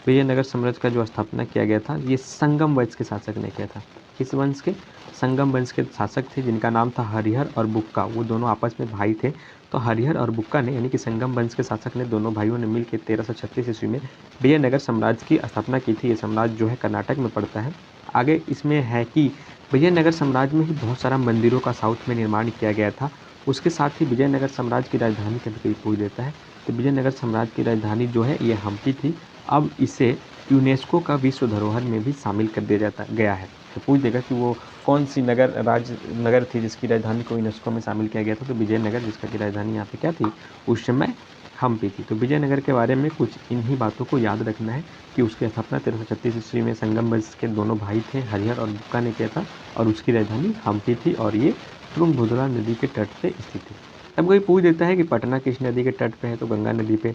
विजयनगर साम्राज्य का जो स्थापना किया गया था ये संगम वंश के शासक ने किया था। किस वंश के? संगम वंश के शासक थे जिनका नाम था हरिहर और बुक्का। वो दोनों आपस में भाई थे। तो हरिहर और बुक्का ने, यानी कि संगम वंश के शासक ने, दोनों भाइयों ने मिलकर 1336 ईस्वी में विजयनगर साम्राज्य की स्थापना की थी। ये साम्राज्य जो है कर्नाटक में पड़ता है। आगे इसमें है कि विजयनगर साम्राज्य में ही बहुत सारा मंदिरों का साउथ में निर्माण किया गया था। उसके साथ ही विजयनगर साम्राज्य की राजधानी कभी कभी पूछ देता है, तो विजयनगर साम्राज्य की राजधानी जो है ये हम्पी थी। अब इसे यूनेस्को का विश्व धरोहर में भी शामिल कर दिया गया है। तो पूछ देगा कि वो कौन सी नगर थी जिसकी राजधानी को यूनेस्को में शामिल किया गया था? तो विजयनगर, जिसका की राजधानी यहाँ पे क्या थी उस समय? हम्पी थी। तो विजयनगर के बारे में कुछ इन्हीं बातों को याद रखना है कि उसकी स्थापना 1336 ईस्वी में संगम वंश के दोनों भाई थे हरिहर और बुक्का ने किया था और उसकी राजधानी हम्पी थी और ये तुंगभद्रा नदी के तट पे स्थित है। अब कोई पूछ देता है कि पटना किस नदी के तट पे है? तो गंगा नदी पे।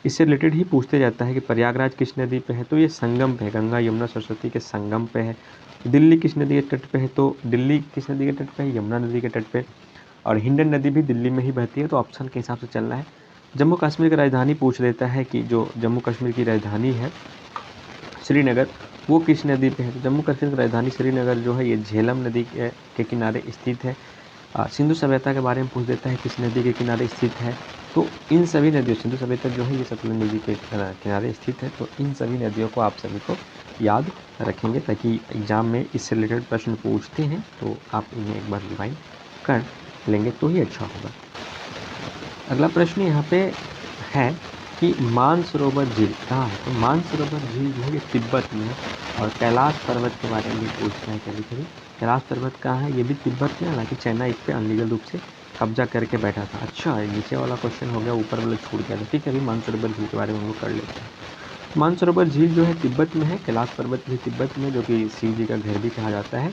इससे रिलेटेड ही पूछते जाता है कि प्रयागराज किस नदी पे है? तो ये संगम पे है, गंगा यमुना सरस्वती के संगम पे है। दिल्ली किस नदी के तट पे है? तो दिल्ली किस नदी के तट पे है? यमुना नदी के तट पे। और हिंडन नदी भी दिल्ली में ही बहती है। तो ऑप्शन के हिसाब से चलना है। जम्मू कश्मीर की राजधानी पूछ देता है कि जो जम्मू कश्मीर की राजधानी है श्रीनगर, वो किस नदी पे है? तो जम्मू कश्मीर की राजधानी श्रीनगर जो है ये झेलम नदी के किनारे स्थित है। सिंधु सभ्यता के बारे में पूछ देता है किस नदी के किनारे स्थित है? तो इन सभी नदियों, सिंधु सभ्यता जो है ये सतलुज नदी के किनारे स्थित है। तो इन सभी नदियों को आप सभी को याद रखेंगे ताकि एग्जाम में इससे रिलेटेड प्रश्न पूछते हैं तो आप इन्हें एक बार रिवाइंड कर लेंगे तो ही अच्छा होगा। अगला प्रश्न यहाँ पे है कि मानसरोवर झील कहाँ है? तो मानसरोवर झील जो है ये तिब्बत में है। और कैलाश पर्वत के बारे में भी पूछते हैं कभी कभी। कैलाश पर्वत कहाँ है? ये भी तिब्बत में, हालांकि चाइना इस पर अनलीगल रूप से कब्जा करके बैठा था। अच्छा, नीचे वाला क्वेश्चन हो गया, ऊपर वाला छूट गया था। ठीक है, अभी मानसरोवर झील के बारे में हम लोग कर लेते हैं। मानसरोवर झील जो है तिब्बत में है। कैलाश पर्वत भी तिब्बत में, जो कि शिव जी का घर भी कहा जाता है।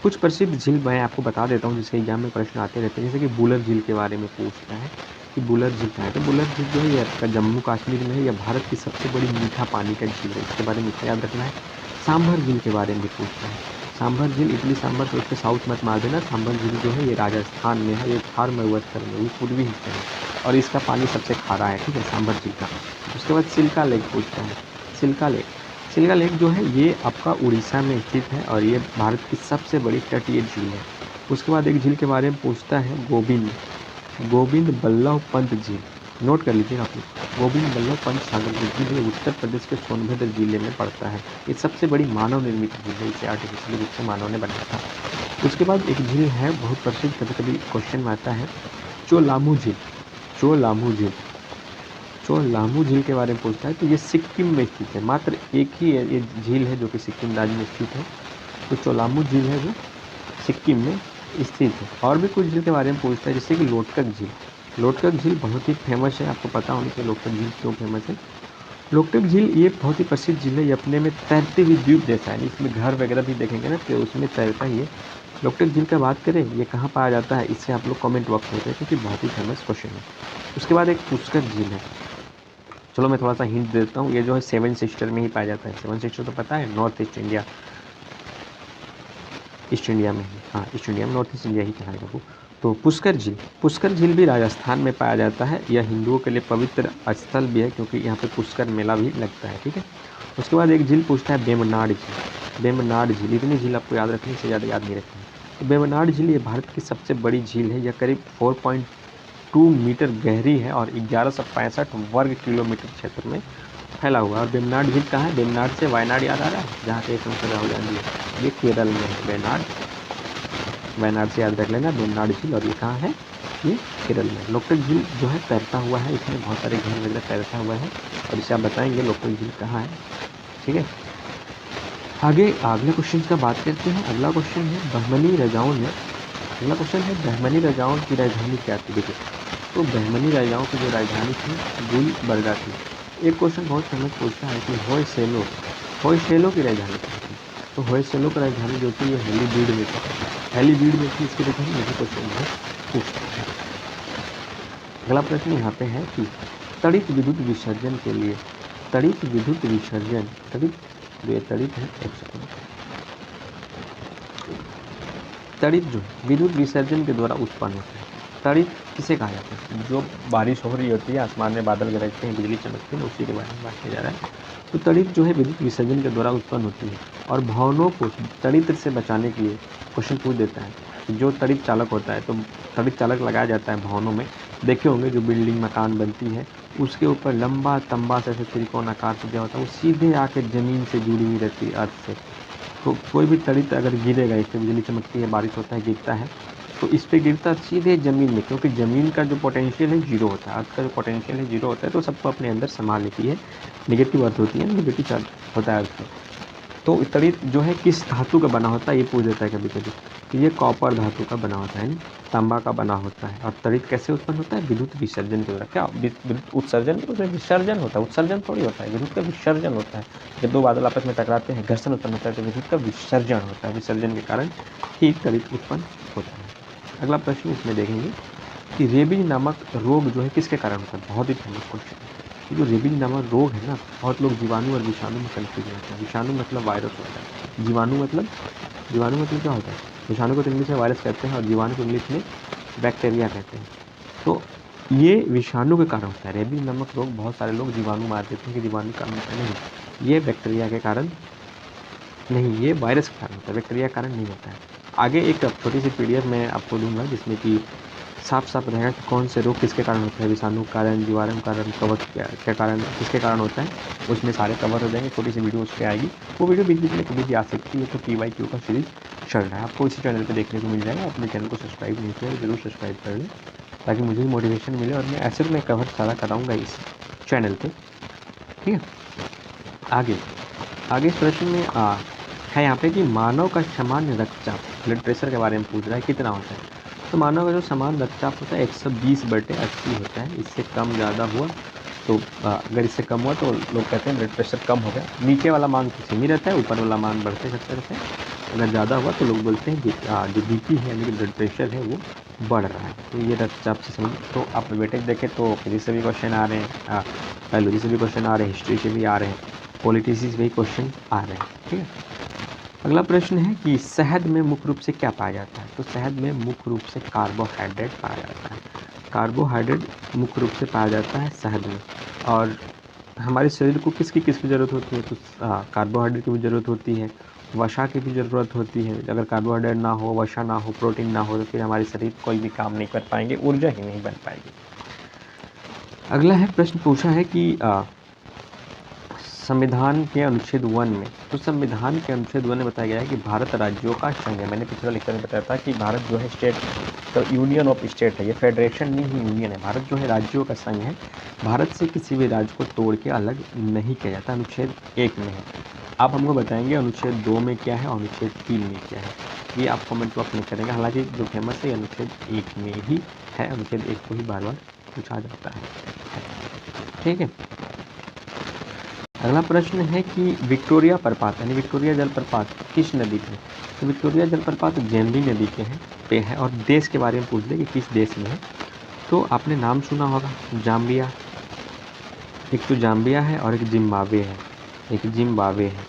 कुछ प्रसिद्ध झील मैं आपको बता देता हूँ जिसके एग्जाम में प्रश्न आते रहते हैं। जैसे कि बुलर झील के बारे में पूछता है कि बुलर झील क्या है? तो बुलर झील जो है ये आपका जम्मू कश्मीर में है। यह भारत की सबसे बड़ी मीठा पानी का झील है। इसके बारे में इतना याद रखना है। सांभर झील के बारे में भी पूछता है। सांभर झील, इटली सांभर तो उसके साउथ मत मार देना। सांभर झील जो है ये राजस्थान में है, ये थार मरुस्थल में, वो पूर्वी हिस्से में, और इसका पानी सबसे खारा है। ठीक है, सांभर झील का। उसके बाद सिल्का लेक पूछता है। सिल्का लेक जो है ये आपका उड़ीसा में स्थित है और ये भारत की सबसे बड़ी तटीय झील है। उसके बाद एक झील के बारे में पूछता है, गोविंद बल्लभ पंत झील। नोट कर लीजिएगा आप लोग। गोविंद बल्लभ पंत सागर झील ये उत्तर प्रदेश के सोनभद्र जिले में पड़ता है। ये सबसे बड़ी मानव निर्मित झील है। इसे आर्टिफिशियल रूप से मानव ने बनाया था। उसके बाद एक झील है बहुत प्रसिद्ध, कभी कभी क्वेश्चन में आता है, चोलामू झील के बारे में पूछता है। तो ये सिक्किम में स्थित है। मात्र एक ही ये झील है जो कि सिक्किम राज्य में स्थित है। तो चोलामू झील है जो सिक्किम में स्थित है। और भी कुछ झील के बारे में पूछता है, जैसे कि लोटकक झील बहुत ही फेमस है। आपको पता होनी चाहिए लोटकक झील क्यों फेमस है। लोटकक झील ये बहुत ही प्रसिद्ध झील है। ये अपने में तैरते हुए द्वीप जैसा है, इसमें घर वगैरह भी देखेंगे ना तो उसमें तैरता ही है। लोटकक झील का बात करें, ये कहाँ पाया जाता है, इससे आप लोग कमेंट बॉक्स में बताइए क्योंकि बहुत ही फेमस क्वेश्चन है। उसके बाद एक पुष्कर झील है। चलो मैं थोड़ा सा हिंट देता हूँ। ये जो है 7 सिस्टर में ही पाया जाता है। 7 सिस्टर तो पता है, नॉर्थ ईस्ट इंडिया में ही, हाँ ईस्ट इंडिया में, नॉर्थ ईस्ट इंडिया ही कहलाएगा वो। तो पुष्कर झील भी राजस्थान में पाया जाता है। यह हिंदुओं के लिए पवित्र स्थल भी है क्योंकि यहाँ पे पुष्कर मेला भी लगता है। ठीक है। उसके बाद एक झील पूछता है बेमनाड झील। इतनी झील आपको याद रखनी, से ज़्यादा याद नहीं रखनी। तो बेमनाड झील ये भारत की सबसे बड़ी झील है। यह करीब 2 मीटर गहरी है और 1165 वर्ग किलोमीटर क्षेत्र में फैला हुआ है। और वेम्बनाड झील कहाँ है? वेम्बनाड से वायनाड याद आ रहा है, जहाँ पे समस्या राहुल गांधी है, ये केरल में है। वायनाड से याद रख लेना वेम्बनाड झील, और ये कहाँ है? ये केरल में। लोकटक झील जो है तैरता हुआ है, इसमें बहुत सारे घर वगैरह तैरता हुआ है, और इसे आप बताएंगे लोकटक झील कहाँ है। ठीक है, आगे अगले क्वेश्चन का बात करते हैं। अगला क्वेश्चन है बहमनी राजाओं में, अगला क्वेश्चन है बहमनी राजाओं की राजधानी क्या थी? देखिए, तो बहमनी राजाओं की जो राजधानी थी गुलबर्गा थी। एक क्वेश्चन बहुत फेमस पूछता है कि होयसैलो की राजधानी क्या थी? तो होयसैलो की राजधानी जो थी ये हेलीबीड में थी, हेलीबीड में थी इसकी राजधानी। यही क्वेश्चन है पूछता है। अगला प्रश्न यहाँ पे है कि तड़ित विद्युत विसर्जन के लिए, तड़ित विद्युत विसर्जन, तड़ित है, एक सेकंड, तड़ित जो विद्युत विसर्जन के द्वारा उत्पन्न होता है, तड़ित किसे कहा जाता है? जो बारिश हो रही होती है, आसमान में बादल गरजते हैं, बिजली चमकती है, उसी के बारे में बात किया जा रहा है। तो तड़ित जो है विद्युत विसर्जन के द्वारा उत्पन्न होती है, और भवनों को तड़ित से बचाने के लिए क्वेश्चन पूछ देता है कि जो तड़ित चालक होता है, तो तड़ित चालक लगाया जाता है भवनों में। देखे होंगे जो बिल्डिंग मकान बनती है उसके ऊपर लंबा तंबा से ऐसे त्रिकोण आकार से दिया होता है, वो सीधे आके ज़मीन से जुड़ी हुई रहती है, अर्थ से। तो कोई भी तड़ित अगर गिरेगा, इस पर बिजली चमकती है, बारिश होता है, गिरता है, तो इस पर गिरता सीधे ज़मीन में, क्योंकि ज़मीन का जो पोटेंशियल है जीरो होता है, अर्थ का जो पोटेंशियल है जीरो होता है, तो सबको अपने अंदर संभाल लेती है। नेगेटिव अर्थ होती है, नेगेटिव चार्ज होता है अर्थ में। तो तड़ित जो है किस धातु का बना होता है, ये पूछ देता है कभी कभी। तो ये कॉपर धातु का बना होता है, तांबा का बना होता है। और तड़ित कैसे उत्पन्न होता है? विद्युत विसर्जन के द्वारा। क्या विद्युत उत्सर्जन? उसमें विसर्जन होता है, उत्सर्जन थोड़ी होता है, विद्युत का विसर्जन होता है। जब दो बादल आपस में टकराते हैं, घर्षण उत्पन्न होता है, तो विद्युत का विसर्जन होता है, विसर्जन के कारण ही तड़ित उत्पन्न होता है। अगला प्रश्न इसमें देखेंगे कि रेबीज नामक रोग जो है किसके कारण होता है? बहुत ही फेमस क्वेश्चन है। जो रेबीज नामक रोग है ना, बहुत लोग जीवाणु और विषाणु में कंफ्यूज होते हैं। विषाणु मतलब वायरस होता है, जीवाणु मतलब क्या होता है? विषाणु को तो इंग्लिश में वायरस कहते हैं, और जीवाणु को इंग्लिश में बैक्टीरिया कहते हैं। तो ये विषाणु के कारण होता है। रेबीज नामक रोग बहुत सारे लोग जीवाणु मार देते हैं कि जीवाणु का कारण होता है, नहीं, ये बैक्टीरिया के कारण नहीं, ये वायरस के कारण होता है, बैक्टीरिया के कारण नहीं होता है। आगे एक छोटी सी PDF मैं आपको दूंगा जिसमें कि साफ साफ रहेगा कि कौन से रोग किसके कारण होता है, विषाणु के कारण, जीवाणु के कारण, कवच के कारण, किसके कारण होता है, उसमें सारे कवर हो जाएंगे। छोटी सी वीडियो उस पर आएगी, वो वीडियो बीच बीच में कभी भी आ सकती है। तो PYQ का सीरीज चल रहा है, आपको इसी चैनल पर देखने को मिल जाएगा। अपने चैनल को सब्सक्राइब नहीं किया जरूर सब्सक्राइब कर लें, ताकि मुझे भी मोटिवेशन मिले, और मैं ऐसे में कवर सारा कराऊँगा इस चैनल पर। ठीक है, आगे इस प्रश्न में है यहाँ पे कि मानव का सामान्य रक्तचाप, ब्लड प्रेशर के बारे में पूछ रहा है, कितना होता है? तो मानव का जो सामान्य रक्तचाप होता है 120/80 होता है। इससे कम ज़्यादा हुआ तो अगर इससे कम हुआ तो लोग कहते हैं ब्लड प्रेशर कम हो गया। नीचे वाला मान तो सेम ही रहता है, ऊपर वाला मान बढ़ते घटते रहते हैं। अगर ज़्यादा हुआ तो लोग बोलते हैं कि जो BP है, यानी कि ब्लड प्रेशर है, वो बढ़ रहा है। तो ये रक्तचाप से समझ। तो आप बेटे देखें तो फिजिक्स से भी क्वेश्चन आ रहे हैं, बायोलॉजी से भी क्वेश्चन आ रहे हैं, हिस्ट्री से भी आ रहे हैं, पॉलिटिक्स से भी क्वेश्चन आ रहे हैं। ठीक है, अगला प्रश्न है कि शहद में मुख्य रूप से क्या पाया जाता है? तो शहद में मुख्य रूप से कार्बोहाइड्रेट पाया जाता है। कार्बोहाइड्रेट मुख्य रूप से पाया जाता है शहद में। और हमारे शरीर को किसकी ज़रूरत होती है? तो कार्बोहाइड्रेट की भी ज़रूरत होती है, वसा की भी ज़रूरत होती है। अगर कार्बोहाइड्रेट ना हो, वसा ना हो, प्रोटीन ना हो, तो फिर हमारे शरीर कोई भी काम नहीं कर पाएंगे, ऊर्जा ही नहीं बन पाएगी। अगला है प्रश्न पूछा है कि संविधान के अनुच्छेद 1 में, तो संविधान के अनुच्छेद 1 में बताया गया है कि भारत राज्यों का संघ है। मैंने पिछले लेक्चर में बताया था कि भारत जो है स्टेट, तो यूनियन ऑफ स्टेट है, ये फेडरेशन नहीं, यूनियन है। भारत जो है राज्यों का संघ है। भारत से किसी भी राज्य को तोड़ के अलग नहीं किया जाता, अनुच्छेद 1 में है। आप हमको बताएंगे अनुच्छेद 2 में क्या है और अनुच्छेद 3 में क्या है, ये आप कमेंट बॉक्स में करेंगे। हालांकि जो फेमस है अनुच्छेद 1 में ही है, अनुच्छेद 1 को ही बार बार पूछा जाता है। ठीक है, अगला प्रश्न है कि विक्टोरिया प्रपात, यानी विक्टोरिया जलप्रपात किस नदी पे? तो विक्टोरिया जलप्रपात जेम्बी नदी पे है। और देश के बारे में पूछ ले कि किस देश में है, तो आपने नाम सुना होगा जाम्बिया, एक तो जाम्बिया है और एक जिम्बाब्वे है,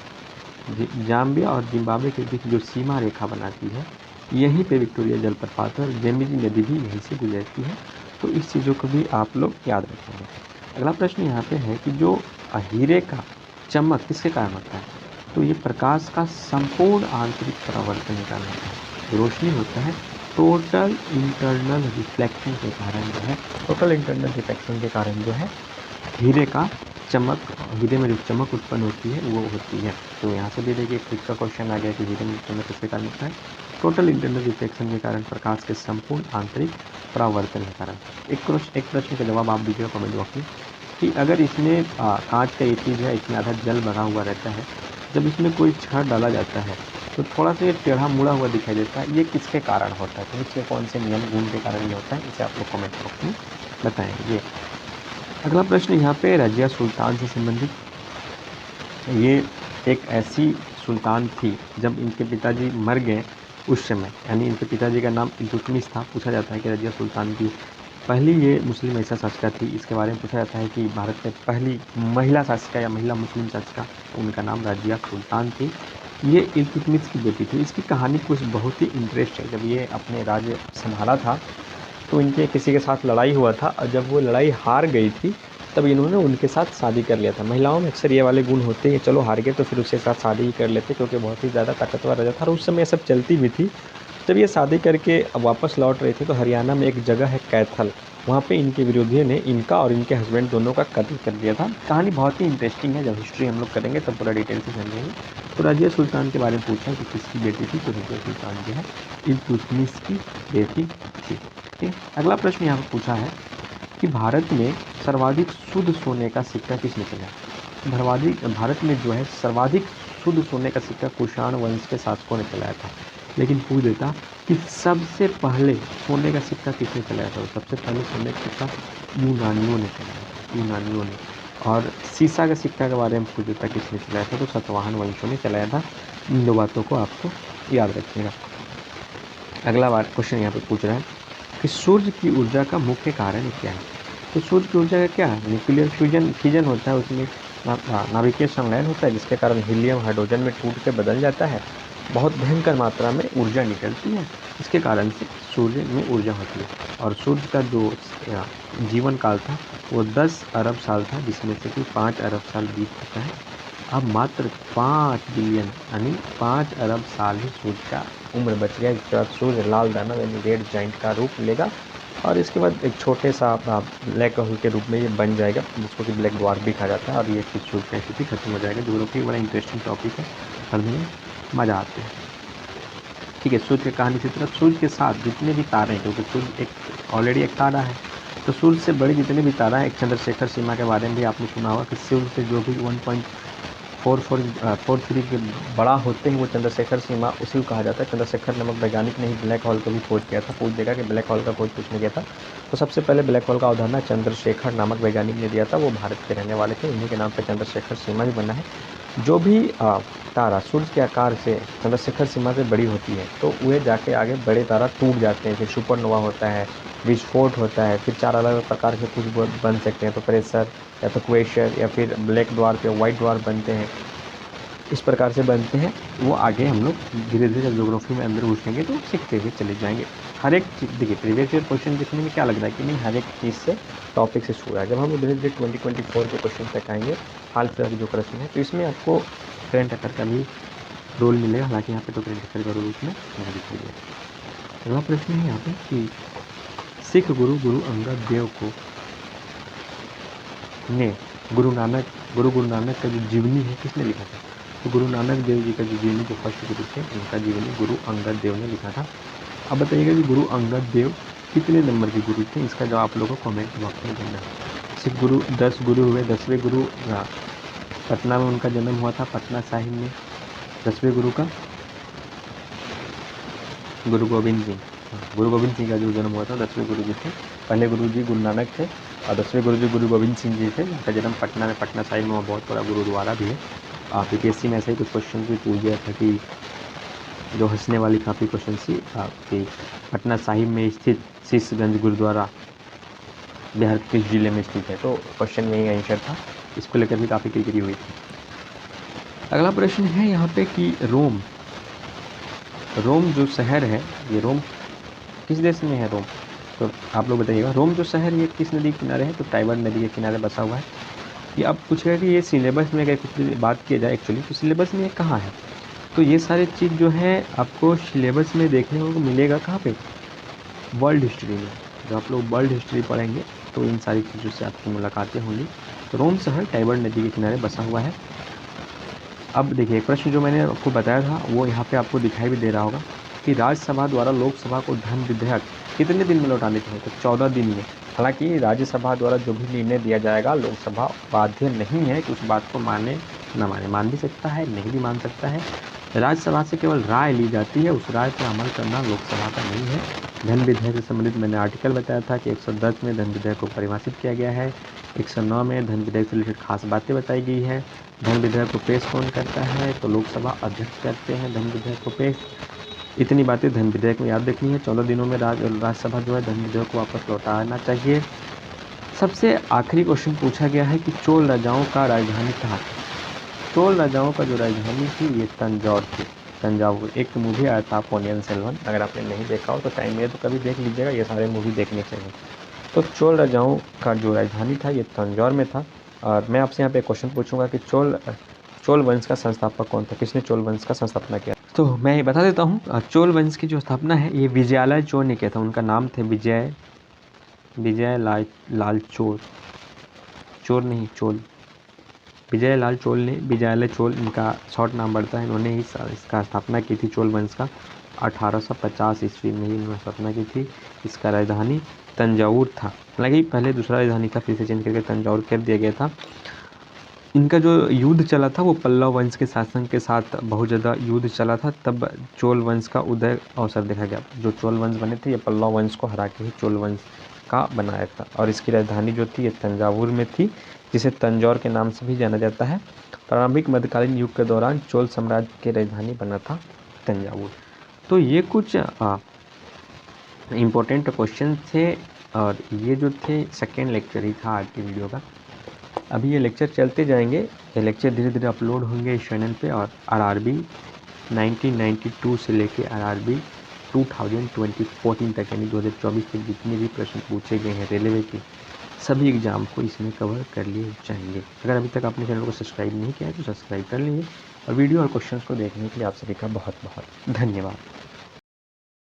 जाम्बिया और जिम्बाब्वे के बीच जो सीमा रेखा बनाती है, यहीं पे विक्टोरिया जलप्रपात है, और जेम्बी नदी भी यहीं से गुजरती है। तो इस चीज़ों को भी आप लोग याद रखेंगे। अगला प्रश्न यहाँ पे है कि जो हीरे का चमक किसके कारण होता है? तो ये प्रकाश का संपूर्ण आंतरिक परावर्तन के कारण होता है। रोशनी होता है टोटल इंटरनल रिफ्लेक्शन के कारण जो है, टोटल इंटरनल रिफ्लेक्शन के कारण जो है हीरे का चमक, हीरे में जो चमक उत्पन्न होती है वो होती है। तो यहाँ से भी देखिए ट्रिक का क्वेश्चन आ गया कि हीरे में चमक किसके कारण होता है, टोटल इंटरनल रिफ्लेक्शन के कारण, प्रकाश के संपूर्ण आंतरिक परावर्तन के कारण। एक प्रश्न का जवाब आप दीजिएगा कमेंट बॉक्स में कि अगर इसमें कांच का ये चीज़ है, इसमें आधा जल भरा हुआ रहता है, जब इसमें कोई छड़ डाला जाता है तो थोड़ा सा ये टेढ़ा मुड़ा हुआ दिखाई देता है, ये किसके कारण होता है, तो इसके कौन से नियम गुण के कारण ये होता है, इसे आप लोग कमेंट बॉक्स में बताएंगे। अगला प्रश्न यहाँ पे रजिया सुल्तान से संबंधित। ये एक ऐसी सुल्तान थी जब इनके पिताजी मर गए उस समय, यानी इनके पिताजी का नाम इल्तुतमिश था। पूछा जाता है कि रजिया सुल्तान की पहली ये मुस्लिम ऐसा शासिका थी। इसके बारे में पूछा जाता है कि भारत में पहली महिला शासिका या महिला मुस्लिम शासिका, उनका नाम रजिया सुल्तान थी। ये इल्तुतमिश की बेटी थी। इसकी कहानी कुछ बहुत ही इंटरेस्ट है। जब ये अपने राज्य संभाला था तो इनके किसी के साथ लड़ाई हुआ था, और जब वो लड़ाई हार गई थी तब इन्होंने उनके साथ शादी कर लिया था। महिलाओं में अक्सर ये वाले गुण होते हैं, चलो हार गए तो फिर उसके साथ शादी ही कर लेते, क्योंकि बहुत ही ज़्यादा ताकतवर राजा था और उस समय ये सब चलती भी थी। जब ये शादी करके वापस लौट रहे थे तो हरियाणा में एक जगह है कैथल, वहाँ पे इनके विरोधियों ने इनका और इनके हस्बैंड दोनों का कत्ल कर दिया था। कहानी बहुत ही इंटरेस्टिंग है, जब हिस्ट्री हम लोग करेंगे तब पूरा डिटेल से समझेंगे। तो रजिया सुल्तान के बारे में पूछा कि किसकी बेटी थी, तो रजिया सुल्तान जो है इल्तुतमिश की बेटी थी। ठीक है, अगला प्रश्न यहाँ पर पूछा है कि भारत में सर्वाधिक शुद्ध सोने का सिक्का किसने चलाया। भारत में जो है सर्वाधिक शुद्ध सोने का सिक्का कुषाण वंश के शासकों ने चलाया था। लेकिन पूछ देता कि सबसे पहले सोने का सिक्का किसने चलाया था, सबसे पहले सोने का सिक्का यूनानियों ने चलाया, यूनानियों ने। और सीसा का सिक्का के बारे में पूछ देता किसने चलाया था, तो सातवाहन वंशों ने चलाया था। इन दो बातों को आपको याद रखिएगा। अगला बार क्वेश्चन यहाँ पे पूछ रहा है कि सूर्य की ऊर्जा का मुख्य कारण क्या है। तो सूर्य की ऊर्जा का क्या है, न्यूक्लियर फ्यूजन होता है, उसमें नाभिकीय संलयन होता है, जिसके कारण हीलियम हाइड्रोजन में टूट के बदल जाता है, बहुत भयंकर मात्रा में ऊर्जा निकलती है, इसके कारण से सूर्य में ऊर्जा होती है। और सूर्य का जो जीवन काल था वो 10 अरब साल था, जिसमें से कि 5 अरब साल बीत चुका है। अब मात्र 5 बिलियन यानी 5 अरब साल ही सूर्य का उम्र बच गया। इसके बाद सूर्य लाल दानव यानी रेड जाइंट का रूप लेगा और इसके बाद एक छोटे सा ब्लैक होल के रूप में ये बन जाएगा, जिसको कि ब्लैक ड्वार्फ भी कहा जाता है। और ये फिर सूर्य का स्थिति खत्म हो जाएगा। ज्योग्राफी बड़ा इंटरेस्टिंग टॉपिक है, पढ़ने में मज़ा आते हैं। ठीक है, सूर्य की कहानी इसी तरह सूर्य के साथ जितने भी तारे हैं, क्योंकि सूर्य एक ऑलरेडी एक तारा है, तो सूर्य से बड़े जितने भी तारा हैं, एक चंद्रशेखर सीमा के बारे में भी आपने सुना होगा कि सूर्य से जो भी 1.43 के बड़ा होते हैं वो चंद्रशेखर सीमा उसी को कहा जाता है। चंद्रशेखर नामक वैज्ञानिक ने ही ब्लैक होल को भी खोज किया था। पूछ देगा कि ब्लैक होल का खोज किसने किया था, तो सबसे पहले ब्लैक होल का अवधारणा चंद्रशेखर नामक वैज्ञानिक ने दिया था। वो भारत के रहने वाले थे, उन्हीं के नाम पर चंद्रशेखर सीमा भी बना है। जो भी तारा सूर्य के आकार से चंद्रशेखर सीमा से बड़ी होती है तो वे जाके आगे बड़े तारा टूट जाते हैं, फिर सुपरनोवा होता है, विस्फोट होता है, फिर 4 अलग अलग प्रकार के कुछ बन सकते हैं, तो प्रेशर या तो क्वेशर या फिर ब्लैक ड्वार्फ या वाइट ड्वार्फ बनते हैं। इस प्रकार से बनते हैं। वो आगे हम लोग धीरे धीरे जब ज्योग्राफी में अंदर घुसेंगे तो सीखते हुए चले जाएंगे। हर एक चीज़ देखिए, प्रीवियस ईयर क्वेश्चन देखने में क्या लग रहा है कि नहीं, हर एक चीज़ से टॉपिक से शुरू है। जब हम धीरे धीरे 2024 के क्वेश्चन तक आएंगे, हाल फिलहाल जो प्रश्न है, तो इसमें आपको करंट अफेयर का भी रोल मिलेगा। हालांकि यहाँ पे तो करंट अफेयर का रोल उसमें नहीं दिखाई दिया। अगला प्रश्न है यहाँ पे कि सिख गुरु अंगद देव को ने गुरु नानक का जो जीवनी है किसने लिखा था। तो गुरु नानक देव जी का जो जीवनी, जो फर्स्ट गुरु थे, उनका जीवनी गुरु अंगद देव ने लिखा था। अब बताइएगा कि गुरु अंगद देव कितने नंबर के गुरु थे, इसका जवाब आप लोगों को कमेंट बॉक्स में देना है। सिख गुरु 10 गुरु हुए। 10वें गुरु पटना में उनका जन्म हुआ था, पटना साहिब में। 10वें गुरु का गुरु गोविंद सिंह का जो जन्म हुआ था, 10वें गुरु जी थे। पहले गुरु जी गुरु नानक थे और 10वें गुरु जी गुरु गोविंद सिंह जी थे, जिनका जन्म पटना में, पटना साहिब में बहुत बड़ा गुरुद्वारा भी है। PPSC में ऐसे ही कुछ क्वेश्चन भी पूछ गया था कि जो हंसने वाली काफ़ी क्वेश्चन थी कि पटना साहिब में स्थित शीशगंज गुरुद्वारा बिहार के किस जिले में स्थित है, तो क्वेश्चन में यही आंसर था। इसको लेकर भी काफ़ी क्रिकेट हुई थी। अगला प्रश्न है यहाँ पे कि रोम जो शहर है, ये रोम किस देश में है रोम, तो आप लोग बताइएगा। रोम जो शहर ये किस नदी के किनारे है, तो टाइबर नदी के किनारे बसा हुआ है। ये अब पूछेगा कि ये सिलेबस में अगर कुछ बात किया जाए एक्चुअली, तो सिलेबस में ये कहाँ है, तो ये सारी चीज़ जो है आपको सिलेबस में देखने को मिलेगा कहाँ पे, वर्ल्ड हिस्ट्री में। जब आप लोग वर्ल्ड हिस्ट्री पढ़ेंगे तो इन सारी चीज़ों से आपकी मुलाकातें होंगी। तो रोम शहर टाइबर नदी के किनारे बसा हुआ है। अब देखिए, प्रश्न जो मैंने आपको बताया था वो यहाँ पे आपको दिखाई भी दे रहा होगा कि राज्यसभा द्वारा लोकसभा को धन विधेयक कितने दिन में लौटाने चाहिए, तो 14 दिन में। हालांकि राज्यसभा द्वारा जो भी निर्णय दिया जाएगा, लोकसभा बाध्य नहीं है कि उस बात को माने न माने, मान भी सकता है, नहीं भी मान सकता है। राज्यसभा से केवल राय ली जाती है, उस राय पर अमल करना लोकसभा का नहीं है। धन विधेयक से संबंधित मैंने आर्टिकल बताया था कि 110 में धन विधेयक को परिभाषित किया गया है, 109 में धन विधेयक से रिलेटेड खास बातें बताई गई है। धन विधेयक को पेश कौन करता है, तो लोकसभा अध्यक्ष करते हैं धन विधेयक को पेश। इतनी बातें धन विधेयक में याद रखनी है। 14 दिनों में राज्यसभा जो है धन विधेयक को वापस लौटाना चाहिए। सबसे आखिरी क्वेश्चन पूछा गया है कि चोल राजाओं का राजधानी कहाँ थी। चोल राजाओं का जो राजधानी थी ये तंजौर थी, तंजावुर। एक मूवी आया था पोनियन सेल्वन, अगर आपने नहीं देखा हो तो टाइम मिले तो कभी देख लीजिएगा, ये सारे मूवी देखने चाहिए। तो चोल राजाओं का जो राजधानी था ये तंजौर में था। और मैं आपसे यहाँ पे क्वेश्चन पूछूंगा कि चोल वंश का संस्थापक कौन था, किसने चोल वंश का संस्थापना किया। तो मैं ये बता देता हूँ, चोल वंश की जो स्थापना है ये विजयालय चोर ने किया था। उनका नाम थे विजय लाल चोर, चोर नहीं चोल, विजय लाल चोल ने, विजयालय चोल इनका शॉर्ट नाम बढ़ता है। इन्होंने ही इसका स्थापना की थी चोल वंश का। 1850 ईस्वी में ही इन्होंने स्थापना की थी। इसका राजधानी तंजावुर था। हालांकि पहले दूसरा राजधानी था, फिर से चेंज करके तंजावुर कर दिया गया था। इनका जो युद्ध चला था वो पल्लव वंश के शासन के साथ बहुत ज़्यादा युद्ध चला था, तब चोल वंश का उदय अवसर देखा गया। जो चोल वंश बने थे ये पल्लव वंश को हरा के ही चोल वंश का बनाया था। और इसकी राजधानी जो थी ये तंजावुर में थी, जिसे तंजौर के नाम से भी जाना जाता है। प्रारंभिक मध्यकालीन युग के दौरान चोल साम्राज्य की राजधानी बना था तंजावुर। तो ये कुछ इम्पोर्टेंट क्वेश्चन थे, और ये जो थे सेकेंड लेक्चर ही था आज की वीडियो का। अभी ये लेक्चर चलते जाएंगे, ये लेक्चर धीरे धीरे अपलोड होंगे इस चैनल पे। और आरआरबी 1992 से लेके आरआरबी 2014 तक, यानी 2024 तक जितने भी प्रश्न पूछे गए हैं रेलवे के, सभी एग्जाम को इसमें कवर कर लिए जाएंगे। अगर अभी तक आपने चैनल को सब्सक्राइब नहीं किया है तो सब्सक्राइब कर लीजिए। और वीडियो और क्वेश्चंस को देखने के लिए आप सभी का बहुत बहुत धन्यवाद।